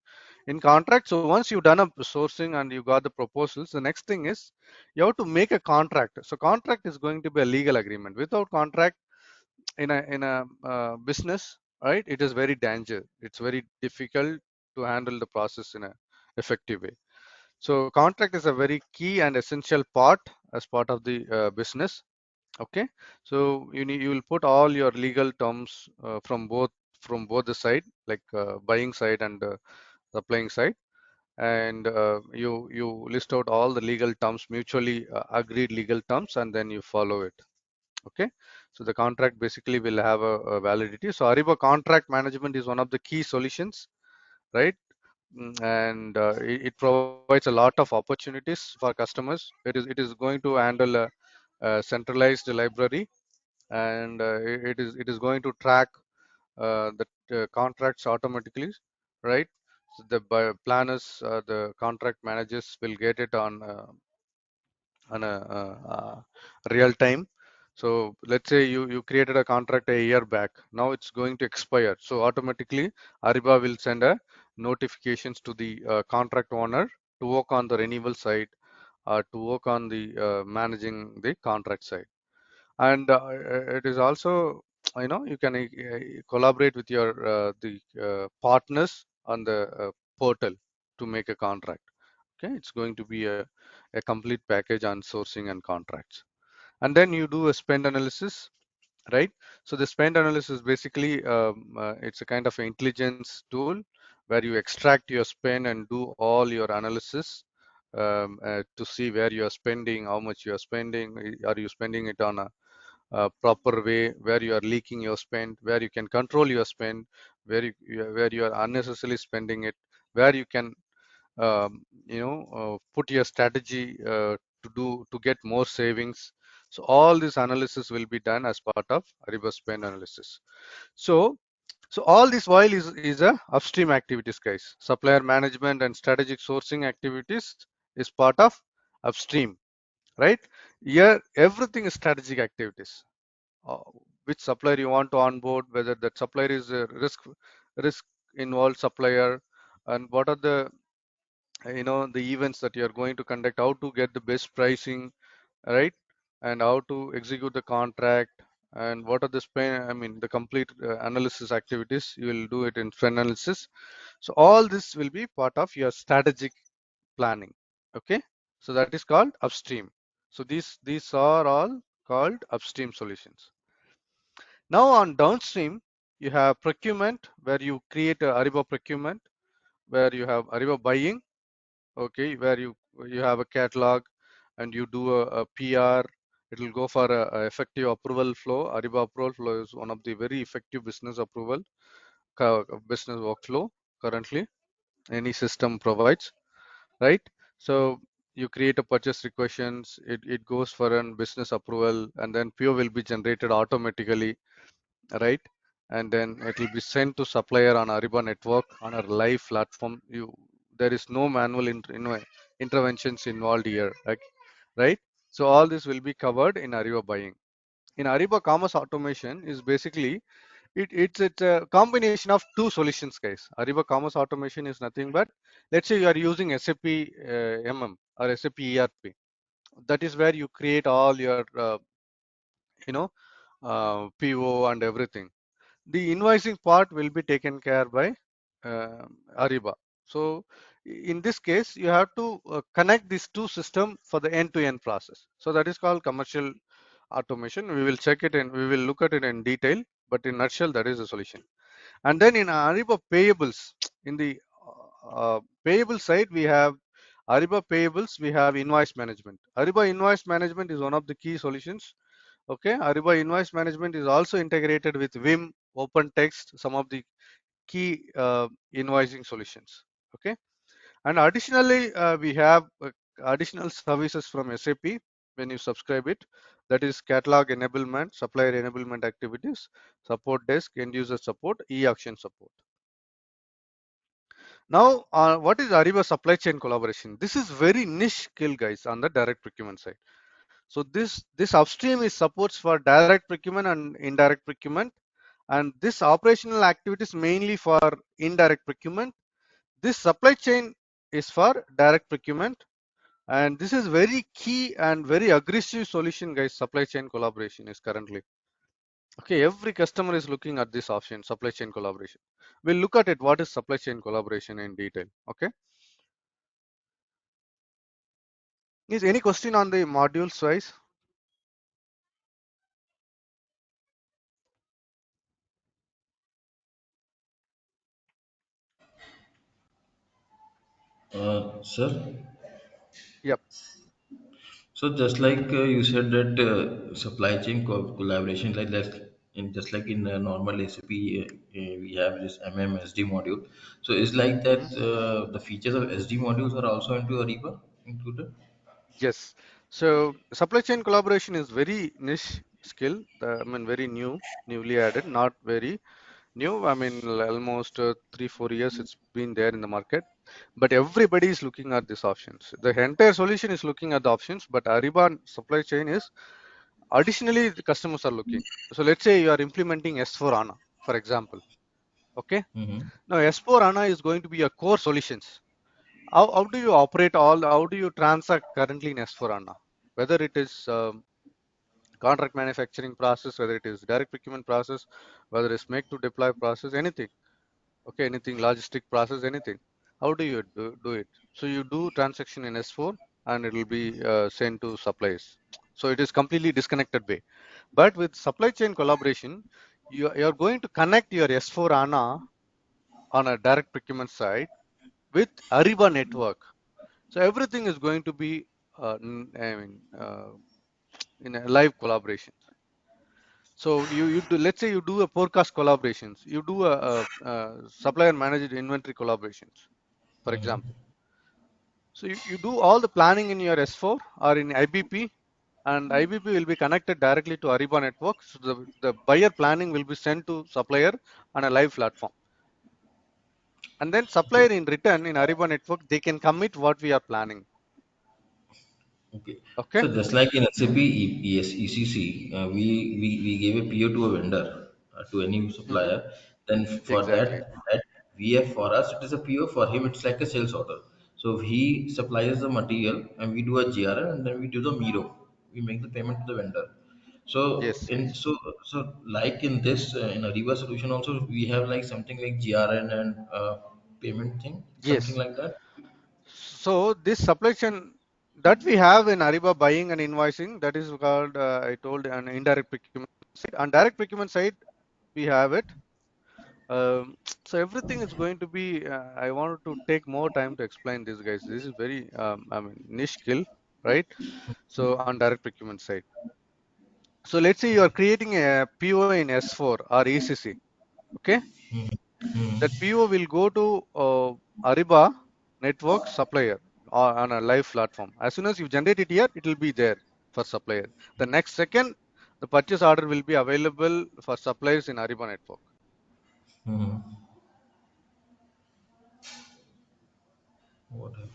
In contract, so once you've done a sourcing and you got the proposals, the next thing is you have to make a contract. So contract is going to be a legal agreement. Without contract, in a business, right, it is very danger. It's very difficult to handle the process in a effective way. So contract is a very key and essential part as part of the business. Okay, so you will put all your legal terms from both the side, like buying side and supplying side, and you list out all the legal terms, mutually agreed legal terms, and then you follow it. Okay, so the contract basically will have a validity. So Ariba contract management is one of the key solutions, right? And it provides a lot of opportunities for customers. It is going to handle a centralized library, and it is going to track the contracts automatically, right? So the planners, the contract managers will get it on a real time. So let's say you created a contract a year back. Now it's going to expire. So automatically Ariba will send a notifications to the contract owner to work on the renewal side, to work on the managing the contract side. And it is also, you can collaborate with your partners on the portal to make a contract. Okay, it's going to be a complete package on sourcing and contracts. And then you do a spend analysis, right? So the spend analysis basically, it's a kind of intelligence tool where you extract your spend and do all your analysis, to see where you are spending, how much you are spending, are you spending it on a proper way, where you are leaking your spend, where you can control your spend, where you are unnecessarily spending it, where you can put your strategy to get more savings. So all this analysis will be done as part of Ariba spend analysis. So all this while is a upstream activities, guys. Supplier management and strategic sourcing activities is part of upstream, right? Here everything is strategic activities. uh, which supplier you want to onboard, whether that supplier is a risk involved supplier, and what are the the events that you are going to conduct, how to get the best pricing, right? And how to execute the contract, and what are the the complete analysis activities you will do it in spend analysis. So all this will be part of your strategic planning. Okay, so that is called upstream. So these are all called upstream solutions. Now on downstream, you have procurement, where you create a Ariba procurement, where you have Ariba buying, okay, where you have a catalog and you do a PR. It will go for a effective approval flow. Ariba approval flow is one of the very effective business approval business workflow currently any system provides, right? So you create a purchase requisitions, it goes for an business approval, and then PO will be generated automatically, right? And then it will be sent to supplier on Ariba network on a live platform. There is no manual interventions involved here, right? So all this will be covered in Ariba buying. In Ariba commerce automation is basically it's a combination of two solutions, guys. Ariba commerce automation is nothing but, let's say you are using SAP or SAP ERP. That is where you create all your you know PO and everything. The invoicing part will be taken care by Ariba. So in this case, you have to connect these two systems for the end-to-end process. So that is called commercial automation. We will check it and we will look at it in detail, but in nutshell, that is the solution. And then in Ariba payables, in the payable side, we have Ariba payables, we have invoice management. Ariba invoice management is one of the key solutions. Okay, Ariba invoice management is also integrated with Vim, OpenText, some of the key invoicing solutions. Okay, and additionally, we have additional services from SAP when you subscribe it. That is catalog enablement, supplier enablement activities, support desk, end user support, e-auction support. Now, what is Ariba supply chain collaboration? This is very niche skill, guys, on the direct procurement side. So this upstream is supports for direct procurement and indirect procurement, and this operational activities mainly for indirect procurement. This supply chain is for direct procurement, and this is very key and very aggressive solution, guys. Supply chain collaboration is currently. Okay, every customer is looking at this option, supply chain collaboration. We'll look at it, what is supply chain collaboration in detail. Okay. Is any question on the modules wise? Sir, Yep. so just like you said that supply chain collaboration, like that, in just like in normal SAP, we have this MMSD module. So it's like that Mhm. the features of SD modules are also into Ariba included. Yes. So supply chain collaboration is very niche skill. I mean, very newly added, not very new. I mean, almost 3 4 years it's been there in the market, but everybody is looking at these options. The entire solution is looking at the options, but Ariba supply chain is additionally the customers are looking. So let's say you are implementing S4 HANA, for example. Okay. Mm-hmm. Now S4 HANA is going to be a core solutions. How do you operate how do you transact currently in S4 HANA? Whether it is contract manufacturing process, whether it is direct procurement process, whether it's make to deploy process, anything. Okay, anything logistic process, anything. How do you do it? So you do transaction in S4 and it will be sent to suppliers. So it is completely disconnected way. But with supply chain collaboration, you're going to connect your S4 HANA on a direct procurement side with Ariba network. So everything is going to be, in a live collaboration. So you do, let's say you do a forecast collaborations, you do a supplier managed inventory collaborations, for example. So you do all the planning in your S4 or in IBP, and IBP will be connected directly to Ariba network. So the buyer planning will be sent to supplier on a live platform. And then supplier in return in Ariba network, they can commit what we are planning. Okay. Okay. So just like in SAP ECC, we gave a PO to a vendor, to any Hmm. supplier. Then for Exactly. that we have, for us it is a PO. For him it's like a sales order. So he supplies the material and we do a GRN and then we do the Miro. We make the payment to the vendor. So Yes. like in this in a Ariba solution also we have like something like GRN and payment thing, something Yes. like that. So this supply chain that we have in Ariba buying and invoicing, that is called, I told, an indirect procurement side. On direct procurement side, we have it. So everything is going to be, I wanted to take more time to explain this, guys. This is very, I mean, niche skill, right? So on direct procurement side. So let's say you are creating a PO in S4 or ECC, okay? That PO will go to Ariba network supplier or on a live platform. As soon as you generate it here, it will be there for supplier. The next second, the purchase order will be available for suppliers in Ariba network. Mm-hmm. What happened?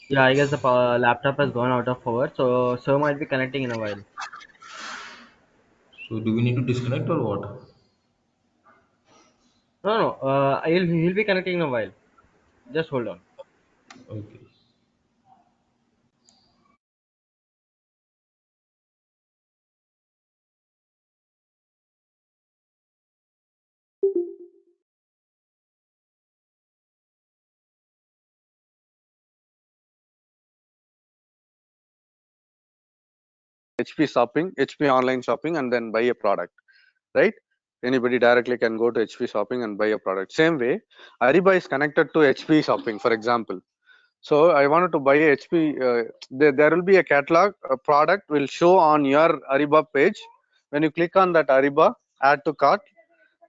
Yeah, I guess the laptop has gone out of power, so Sir might be connecting in a while. So do we need to disconnect or what? No, no, he'll be connecting in a while. Just hold on. Okay. HP shopping, HP online shopping, and then buy a product, right? Anybody directly can go to HP shopping and buy a product. Same way, Ariba is connected to HP shopping, for example. So I wanted to buy a HP. There will be a catalog. A product will show on your Ariba page. When you click on that Ariba, add to cart,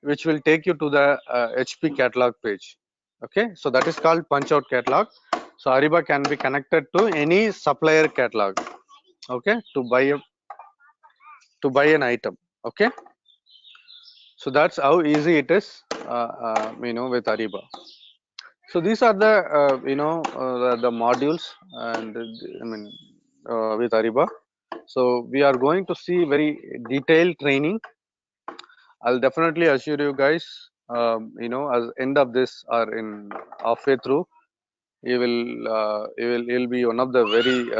which will take you to the HP catalog page. Okay, so that is called punch out catalog. So Ariba can be connected to any supplier catalog. Okay, to buy an item. Okay, so that's how easy it is. With Ariba. So these are the the modules, and with Ariba. So we are going to see very detailed training. I'll definitely assure you guys, as end of this or in halfway through, you'll be one of the very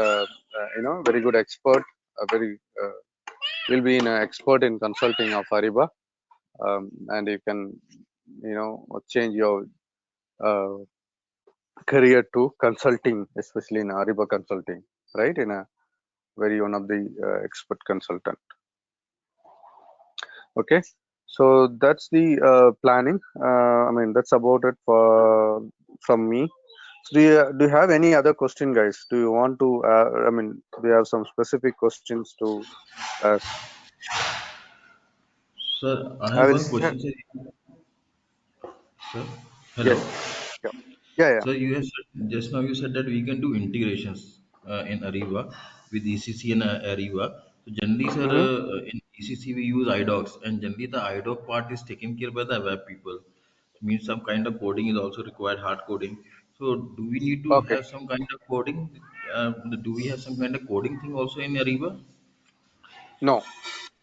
very good expert, very will be an expert in consulting of Ariba, and you can change your uh, career to consulting, especially in Ariba consulting, right? In a very one of the expert consultant. Okay, so that's the planning. That's about it for from me. So do you have any other question, guys? Do you want to? Do you have some specific questions to ask? Sir, I I have will one share. question. Sir, hello. Yes. Yeah. Yeah, yeah. So you have said, just now you said that we can do integrations in Ariba with ECC and Ariba. So generally, sir, Hmm. in ECC we use iDocs, and generally the iDoc part is taken care by the web people. Means some kind of coding is also required, hard coding. So do we need to Okay. have some kind of coding? Do we have some kind of coding thing also in Ariba? No.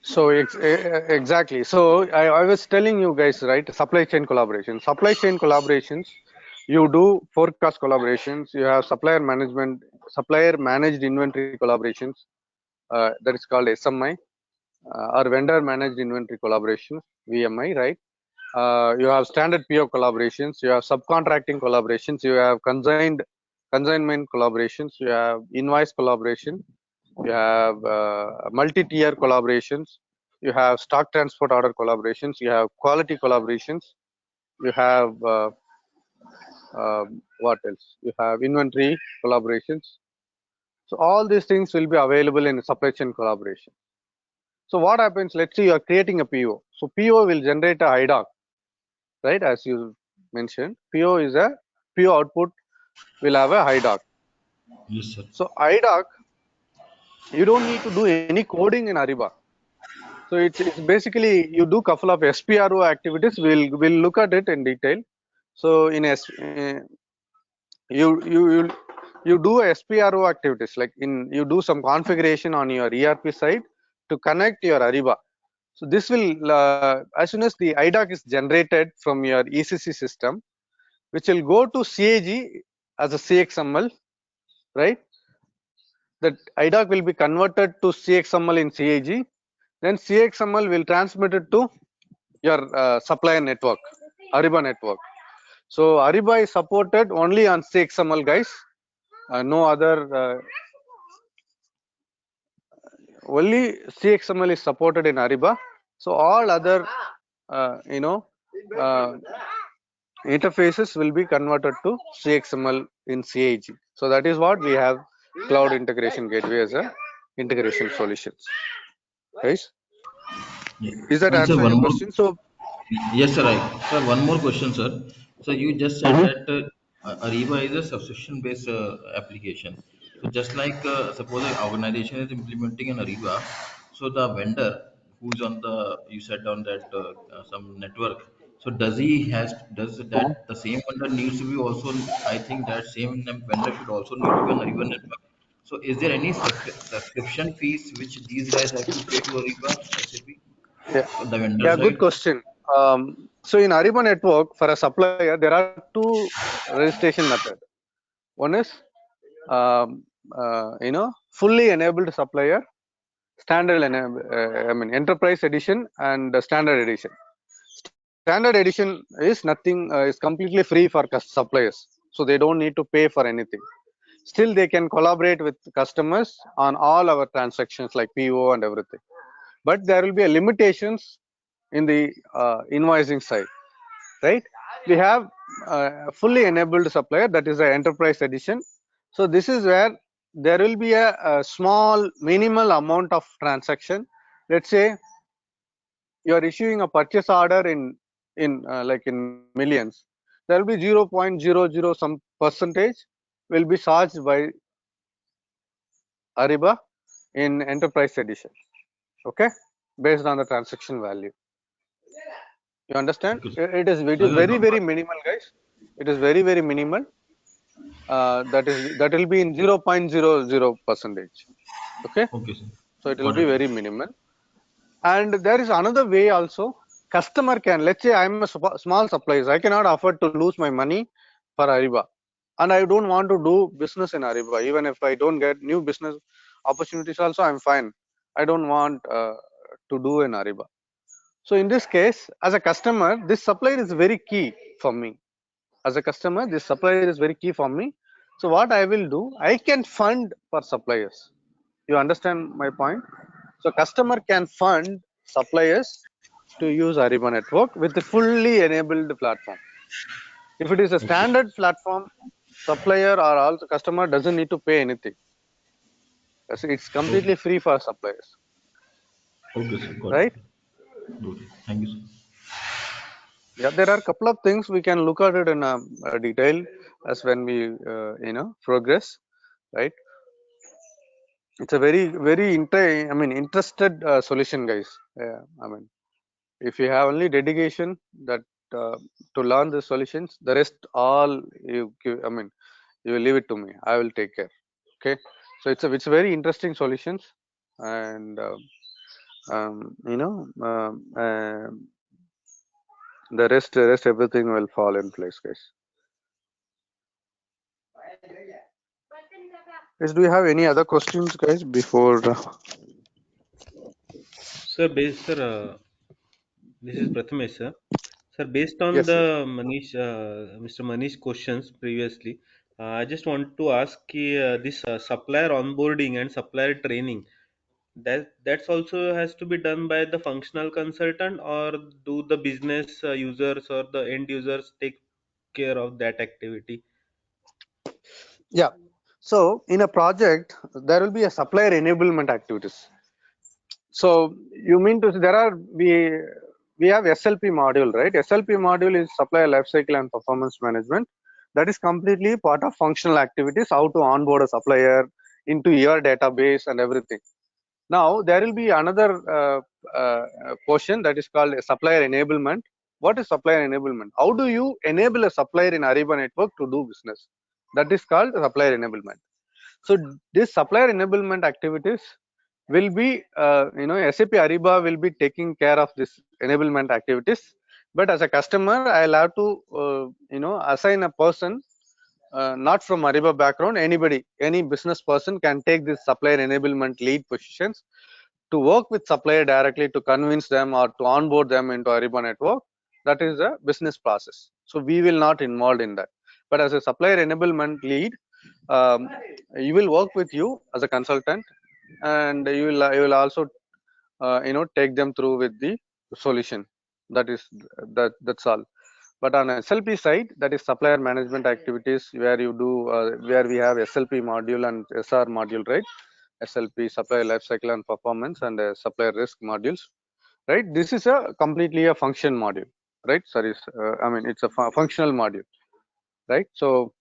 So exactly. So I was telling you guys, right? Supply chain collaboration. Supply chain collaborations. You do forecast collaborations. You have supplier management, supplier managed inventory collaborations. That is called SMI, or vendor managed inventory collaborations, VMI, right? You have standard PO collaborations. You have subcontracting collaborations. You have consignment collaborations. You have invoice collaboration. You have multi-tier collaborations. You have stock transport order collaborations. You have quality collaborations. You have what else? You have inventory collaborations. So all these things will be available in supply chain collaboration. So what happens? Let's say you are creating a PO. So PO will generate a IDOC, right? As you mentioned, PO output will have a IDOC. Yes, sir. So IDOC, you don't need to do any coding in Ariba. So it's basically you do couple of SPRO activities. We'll look at it in detail. So you you do SPRO activities, like you do some configuration on your ERP side to connect your Ariba. So this will as soon as the IDOC is generated from your ECC system, which will go to CAG as a CXML, right? That IDOC will be converted to CXML in CAG. Then CXML will transmit it to your supplier network, Ariba network. So Ariba is supported only on CXML, guys. No other, only CXML is supported in Ariba. So all other, you know, uh, interfaces will be converted to CXML in CAG. So that is what we have Cloud Integration Gateway as a integration solutions. Guys, Yeah. is that And sir, answer one your more. question? So. Yes, sir. Sir, one more question, sir. So you just said Mhm. that Ariba is a subscription-based application. So just like suppose an organization is implementing an Ariba, so the vendor who's on the you said on that some network. So does that the same vendor needs to be also? I think that same vendor should also need to be on Ariba network. So is there any subscription fees which these guys have to pay to Ariba SAP? Yeah, The vendor yeah, good side? question. So in Ariba network, for a supplier, there are two registration methods. One is, fully enabled supplier, enterprise edition and the standard edition. Standard edition is nothing, is completely free for suppliers, so they don't need to pay for anything. Still, they can collaborate with customers on all our transactions like PO and everything. But there will be a limitations in the invoicing side, right? We have fully enabled supplier, that is the enterprise edition. So this is where there will be a small minimal amount of transaction. Let's say you are issuing a purchase order in millions. There will be 0.00 some percentage will be charged by Ariba in enterprise edition, okay, based on the transaction value. You understand? Okay. It is Okay, very very minimal, guys. It is very very minimal. That will be in 0.00 percentage. Okay, okay, sir. so it will Got be it. very minimal. And there is another way also. Customer can, let's say I am a small supplier. I cannot afford to lose my money for Ariba, and I don't want to do business in Ariba. Even if I don't get new business opportunities, also I'm fine. I don't want to do in Ariba. So in this case, as a customer, this supplier is very key for me. As a customer, this supplier is very key for me. So what I will do, I can fund for suppliers. You understand my point? So customer can fund suppliers to use Ariba network with the fully enabled platform. If it is a Okay. standard platform, supplier or also customer doesn't need to pay anything. It's Okay. completely free for suppliers, Okay, sir. Got it. right? Okay. Thank you, sir. Yeah, there are a couple of things we can look at it in detail. as when we progress, right? It's a very interested solution, guys. I mean, if you have only dedication that to learn the solutions, the rest all you give, you will leave it to me. I will take care. Okay, so it's a very interesting solutions, and the rest everything will fall in place, guys. Guys, do you have any other questions, guys, before? Sir, this is Prathamesh, sir. Sir, based on Yes, the yes. Mr. Manish questions previously, I just want to ask this supplier onboarding and supplier training. That's also has to be done by the functional consultant, or do the business users or the end users take care of that activity? Yeah. So in a project, there will be a supplier enablement activities. So you mean to say we have SLP module, right? SLP module is supplier lifecycle and performance management. That is completely part of functional activities, how to onboard a supplier into your database and everything. Now there will be another portion that is called supplier enablement. What is supplier enablement? How do you enable a supplier in Ariba network to do business? That is called supplier enablement. So this supplier enablement activities will be, SAP Ariba will be taking care of this enablement activities. But as a customer, I'll have to, assign a person, not from Ariba background. Anybody, any business person can take this supplier enablement lead positions to work with supplier directly to convince them or to onboard them into Ariba network. That is a business process. So we will not involved in that. But as a supplier enablement lead, um, you will work with you as a consultant, and you will also take them through with the solution. That's all. But on SLP side, that is supplier management activities, where you do where we have SLP module and SR module, right? SLP, supplier lifecycle and performance, and supplier risk modules, right? This is a completely a function module, right? Sorry, it's a functional module, right? So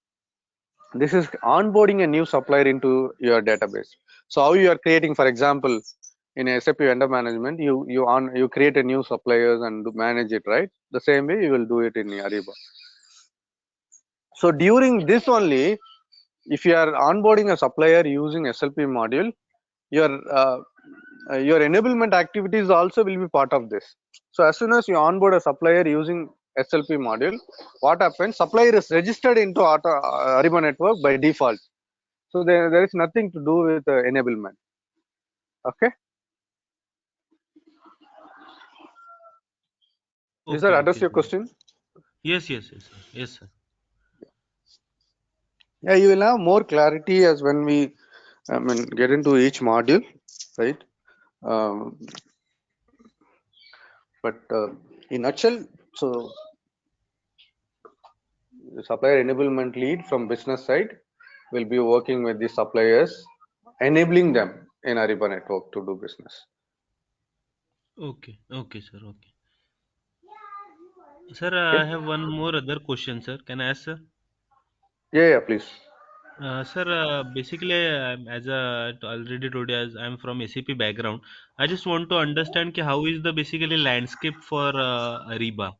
this is onboarding a new supplier into your database. So how you are creating, for example, in SAP vendor management, you create a new suppliers and manage it, right? The same way you will do it in Ariba. So during this only, if you are onboarding a supplier using SLP module, your your enablement activities also will be part of this. So as soon as you onboard a supplier using SLP module, what happens? Supplier is registered into Ariba network by default. So there is nothing to do with enablement. Okay. Is that Okay, address okay, your sir. question? Yes, sir. Yes, sir. Yeah, you will have more clarity as when we get into each module, right? Um, but in nutshell, so the supplier enablement lead from business side will be working with the suppliers, enabling them in Ariba network to do business. Okay, sir. Okay. Sir, Okay. I have one more other question, sir. Can I ask, sir? Yeah, please. Sir, basically, as I already told you, as I'm from SAP background, I just want to understand how is the basically landscape for Ariba.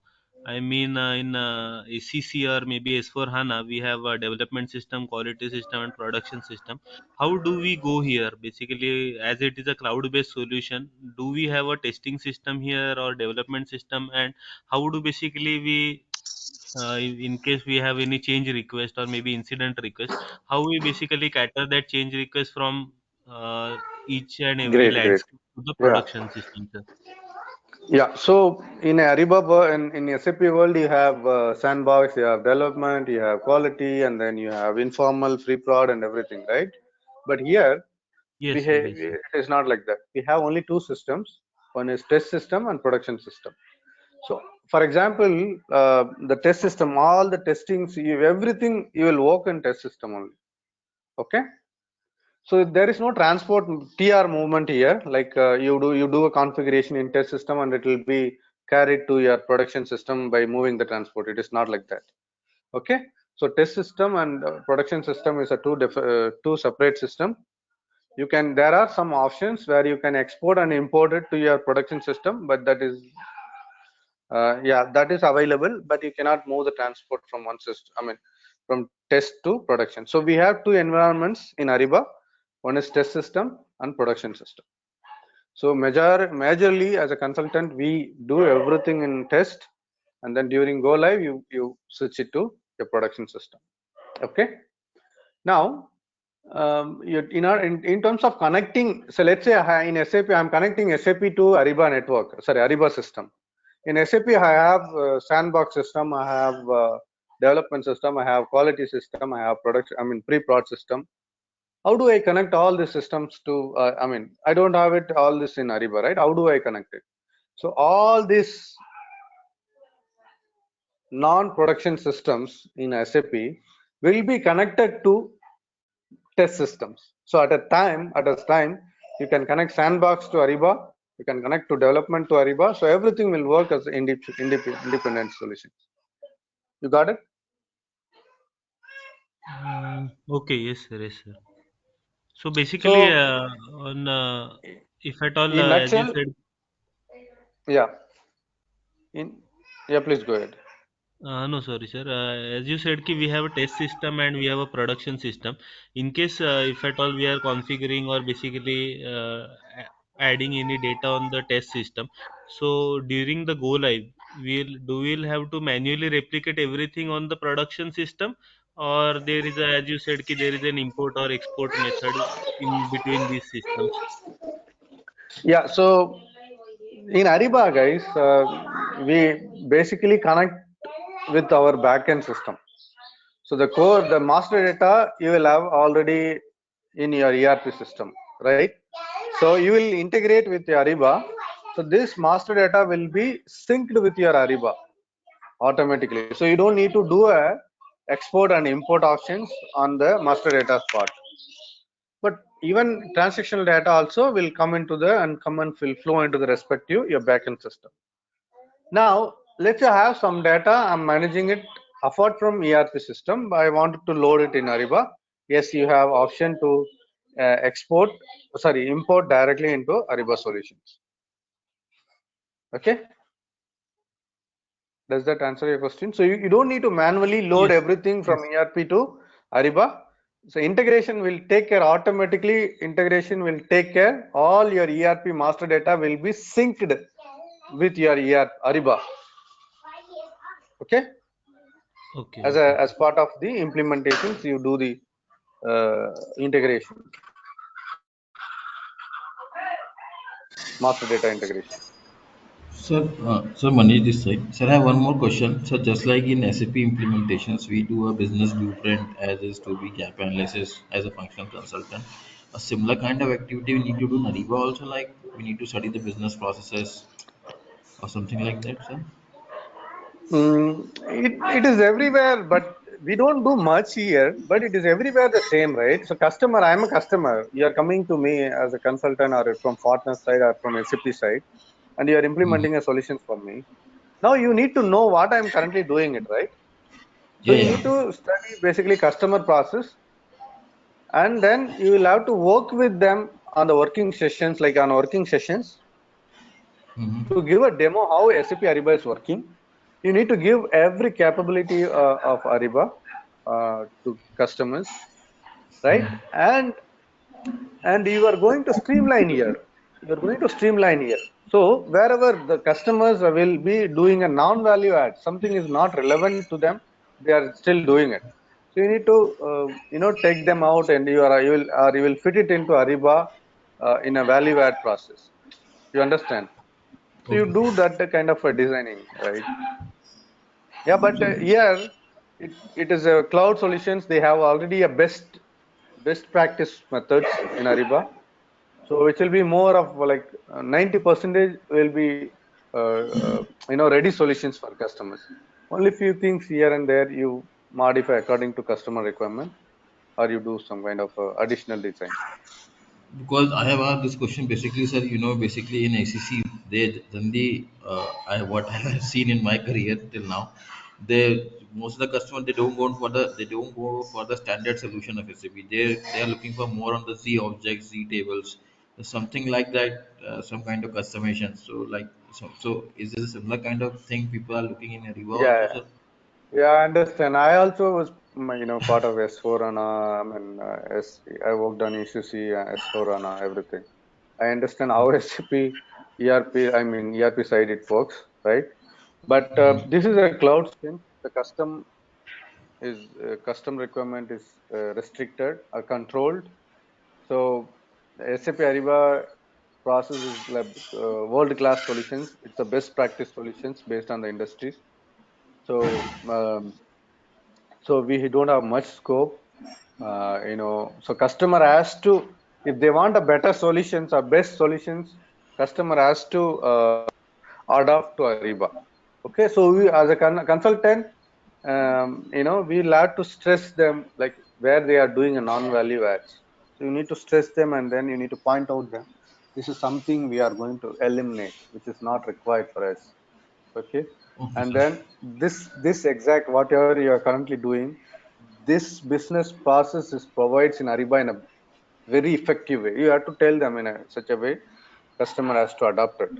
I mean, in ACC or maybe S4 HANA, we have a development system, quality system, and production system. How do we go here? Basically, as it is a cloud-based solution, do we have a testing system here or development system? And how do basically we in case we have any change request or maybe incident request, how we basically cater that change request from each and every Great, great. landscape to the Yeah. production system, sir. Yeah, so in Ariba, in SAP world, you have sandbox, you have development, you have quality, and then you have informal, free prod, and everything, right? But here, Yes, sir. Yes, sir. it is not like that. We have only two systems. One is test system and production system. So, for example, the test system, all the testings, everything you will work in test system only. Okay. So there is no transport TR movement here. Like you do a configuration in test system and it will be carried to your production system by moving the transport. It is not like that. Okay. So test system and production system is a two separate system. There are some options where you can export and import it to your production system, but that is that is available, but you cannot move the transport from one system, I mean from test to production. So we have two environments in Ariba. One is test system and production system. So majorly as a consultant, we do everything in test, and then during go live, you switch it to your production system. Okay. Now, in terms of connecting, so let's say in SAP, I'm connecting SAP to Ariba network, sorry, Ariba system. In SAP, I have sandbox system, I have development system, I have quality system, I have production, I mean pre-prod system. How do I connect all the systems to, I mean, I don't have it all this in Ariba, right? How do I connect it? So all these non-production systems in SAP will be connected to test systems. So at a time, you can connect sandbox to Ariba, you can connect to development to Ariba. So everything will work as independent solutions. You got it? Okay, yes, sir, yes, sir. So basically, So on if at all, in as you nutshell, said, yeah. In Please go ahead. no, sorry, sir. As you said, ki we have a test system and we have a production system. In case, if at all we are configuring or basically adding any data on the test system, so during the go live, we'll have to manually replicate everything on the production system, or there is a, as you said, ki there is an import or export method in between these systems. Yeah. So in Ariba, guys, we basically connect with our backend system. So the master data you will have already in your ERP system, right? So you will integrate with your Ariba. So this master data will be synced with your Ariba automatically. So you don't need to do a export and import options on the master data part. But even transactional data also will come into the and come and will flow into the respective your backend system. Now, let's say I have some data, I'm managing it apart from ERP system, but I wanted to load it in Ariba. Yes, you have option to import directly into Ariba solutions. Okay, does that answer your question? So you don't need to manually load Yes. everything from ERP to Ariba. So integration will take care automatically. Integration will take care. All your ERP master data will be synced with your ERP Ariba. Okay. Okay. Okay. As part of the implementations, you do the integration, master data integration. Sir, Manish this side. Sir, I have one more question. So, just like in SAP implementations, we do a business blueprint as is to be gap analysis as a functional consultant. A similar kind of activity we need to do in Ariba also, like we need to study the business processes or something like that, sir. It is everywhere, but we don't do much here, but it is everywhere the same, right? So I'm a customer. You are coming to me as a consultant or from partner side or from SAP side, and you are Mhm. implementing a solution for me. Now you need to know what I'm currently doing it, right? So Yeah, you yeah. need to study basically customer process, and then you will have to work with them on the working sessions, like on working sessions, Mm-hmm. to give a demo how SAP Ariba is working. You need to give every capability of Ariba to customers, right? And you are going to streamline here. You are going to streamline here. So wherever the customers will be doing a non-value add, something is not relevant to them, they are still doing it. So you need to take them out, and you will fit it into Ariba in a value add process. You understand? So you Okay. do that kind of a designing, right? Yeah, but So, here it is a cloud solutions. They have already a best practice methods in Ariba. So which will be more of like 90% will be ready solutions for customers. Only few things here and there you modify according to customer requirement, or you do some kind of additional design. because I have asked this question basically, sir, basically in ACC, they generally, what I have seen in my career till now, they most of the customers they don't go for the standard solution of SAP. They are looking for more on the Z objects, Z tables, something like that, some kind of customization. So is this a similar kind of thing people are looking in Ariba also, Yeah, sir? yeah, I understand. I also was, part of S4 HANA. I worked on ECC, S4 HANA, everything. I understand how SAP ERP, ERP side it works, right? But this is a cloud solution. The custom requirement is restricted or controlled. So the SAP Ariba process is like world-class solutions. It's the best practice solutions based on the industries. So we don't have much scope. So customer has to, if they want a better solutions or best solutions, customer has to adopt to Ariba. Okay, so we as a consultant, we'll have to stress them like where they are doing a non-value adds. So you need to stress them, and then you need to point out them. This is something we are going to eliminate, which is not required for us. Okay, Okay, and sir. then this exact whatever you are currently doing, this business process is provides in Ariba in a very effective way. You have to tell them in such a way customer has to adopt it.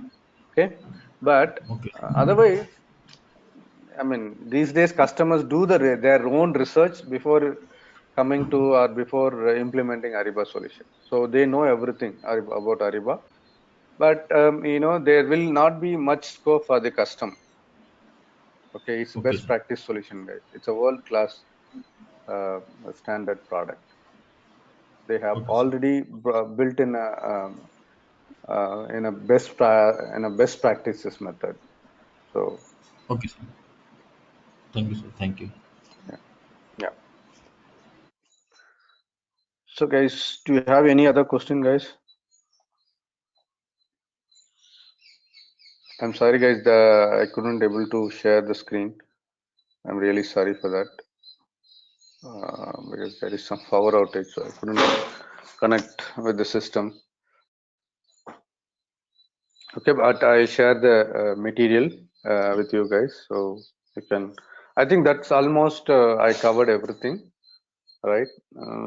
Okay, but Okay. otherwise, these days customers do their own research before coming to or before implementing Ariba solution. So they know everything about Ariba, but there will not be much scope for the customer. Okay, it's Okay, best sir. practice solution, guys. It's a world class standard product. They have Okay, sir. already built in a best practices method. So Okay, sir. Thank you, sir. Thank you. yeah, yeah. So guys, do you have any other question, guys? I'm sorry, guys. I couldn't able to share the screen. I'm really sorry for that because there is some power outage, so I couldn't connect with the system. Okay, but I share the material with you guys, so you can. I think that's almost I covered everything, right?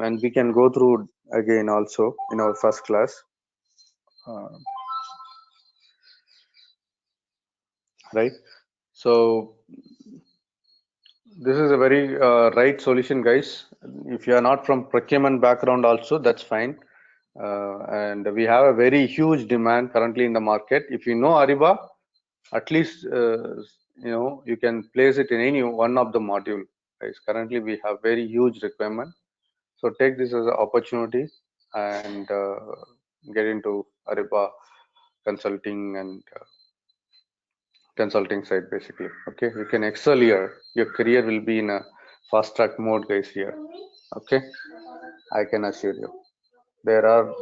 And we can go through again also in our first class. Uh, right? So this is a very right solution, guys. If you are not from procurement background also, that's fine. And we have a very huge demand currently in the market. If you know Ariba, at least you can place it in any one of the module, guys. Currently we have very huge requirement. So take this as an opportunity and get into Ariba consulting and consulting side basically. Okay, you can excel here. Your career will be in a fast track mode, guys. Here, okay, I can assure you. There are,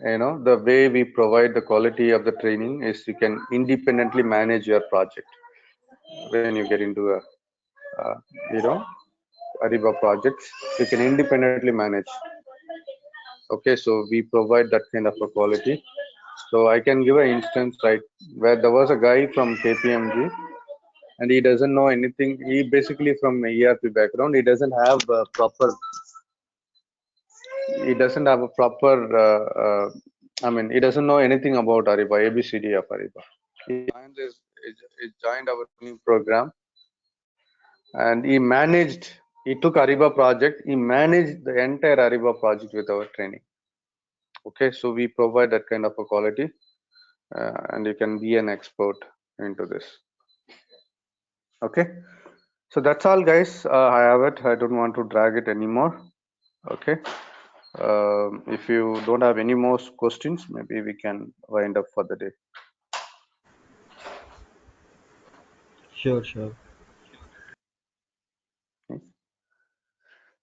the way we provide the quality of the training is you can independently manage your project when you get into a, uh, you know, Ariba projects. You can independently manage. Okay, so we provide that kind of a quality. So I can give an instance, right, where there was a guy from KPMG and he doesn't know anything. He basically from ERP background. He doesn't have a proper. He doesn't know anything about Ariba, ABCD of Ariba. He joined our training program, and he managed. He took Ariba project. He managed the entire Ariba project with our training. Okay, so we provide that kind of a quality, and you can be an expert into this. Okay. So that's all, guys. I have it. I don't want to drag it anymore. Okay. If you don't have any more questions, maybe we can wind up for the day. Sure, sure. Okay.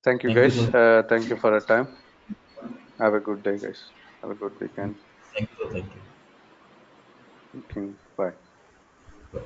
Thank you, Thank you, guys. sir. Thank you for your time. Have a good day, guys. Have a good weekend. Thank you, sir. Thank you. Okay. Bye. Bye.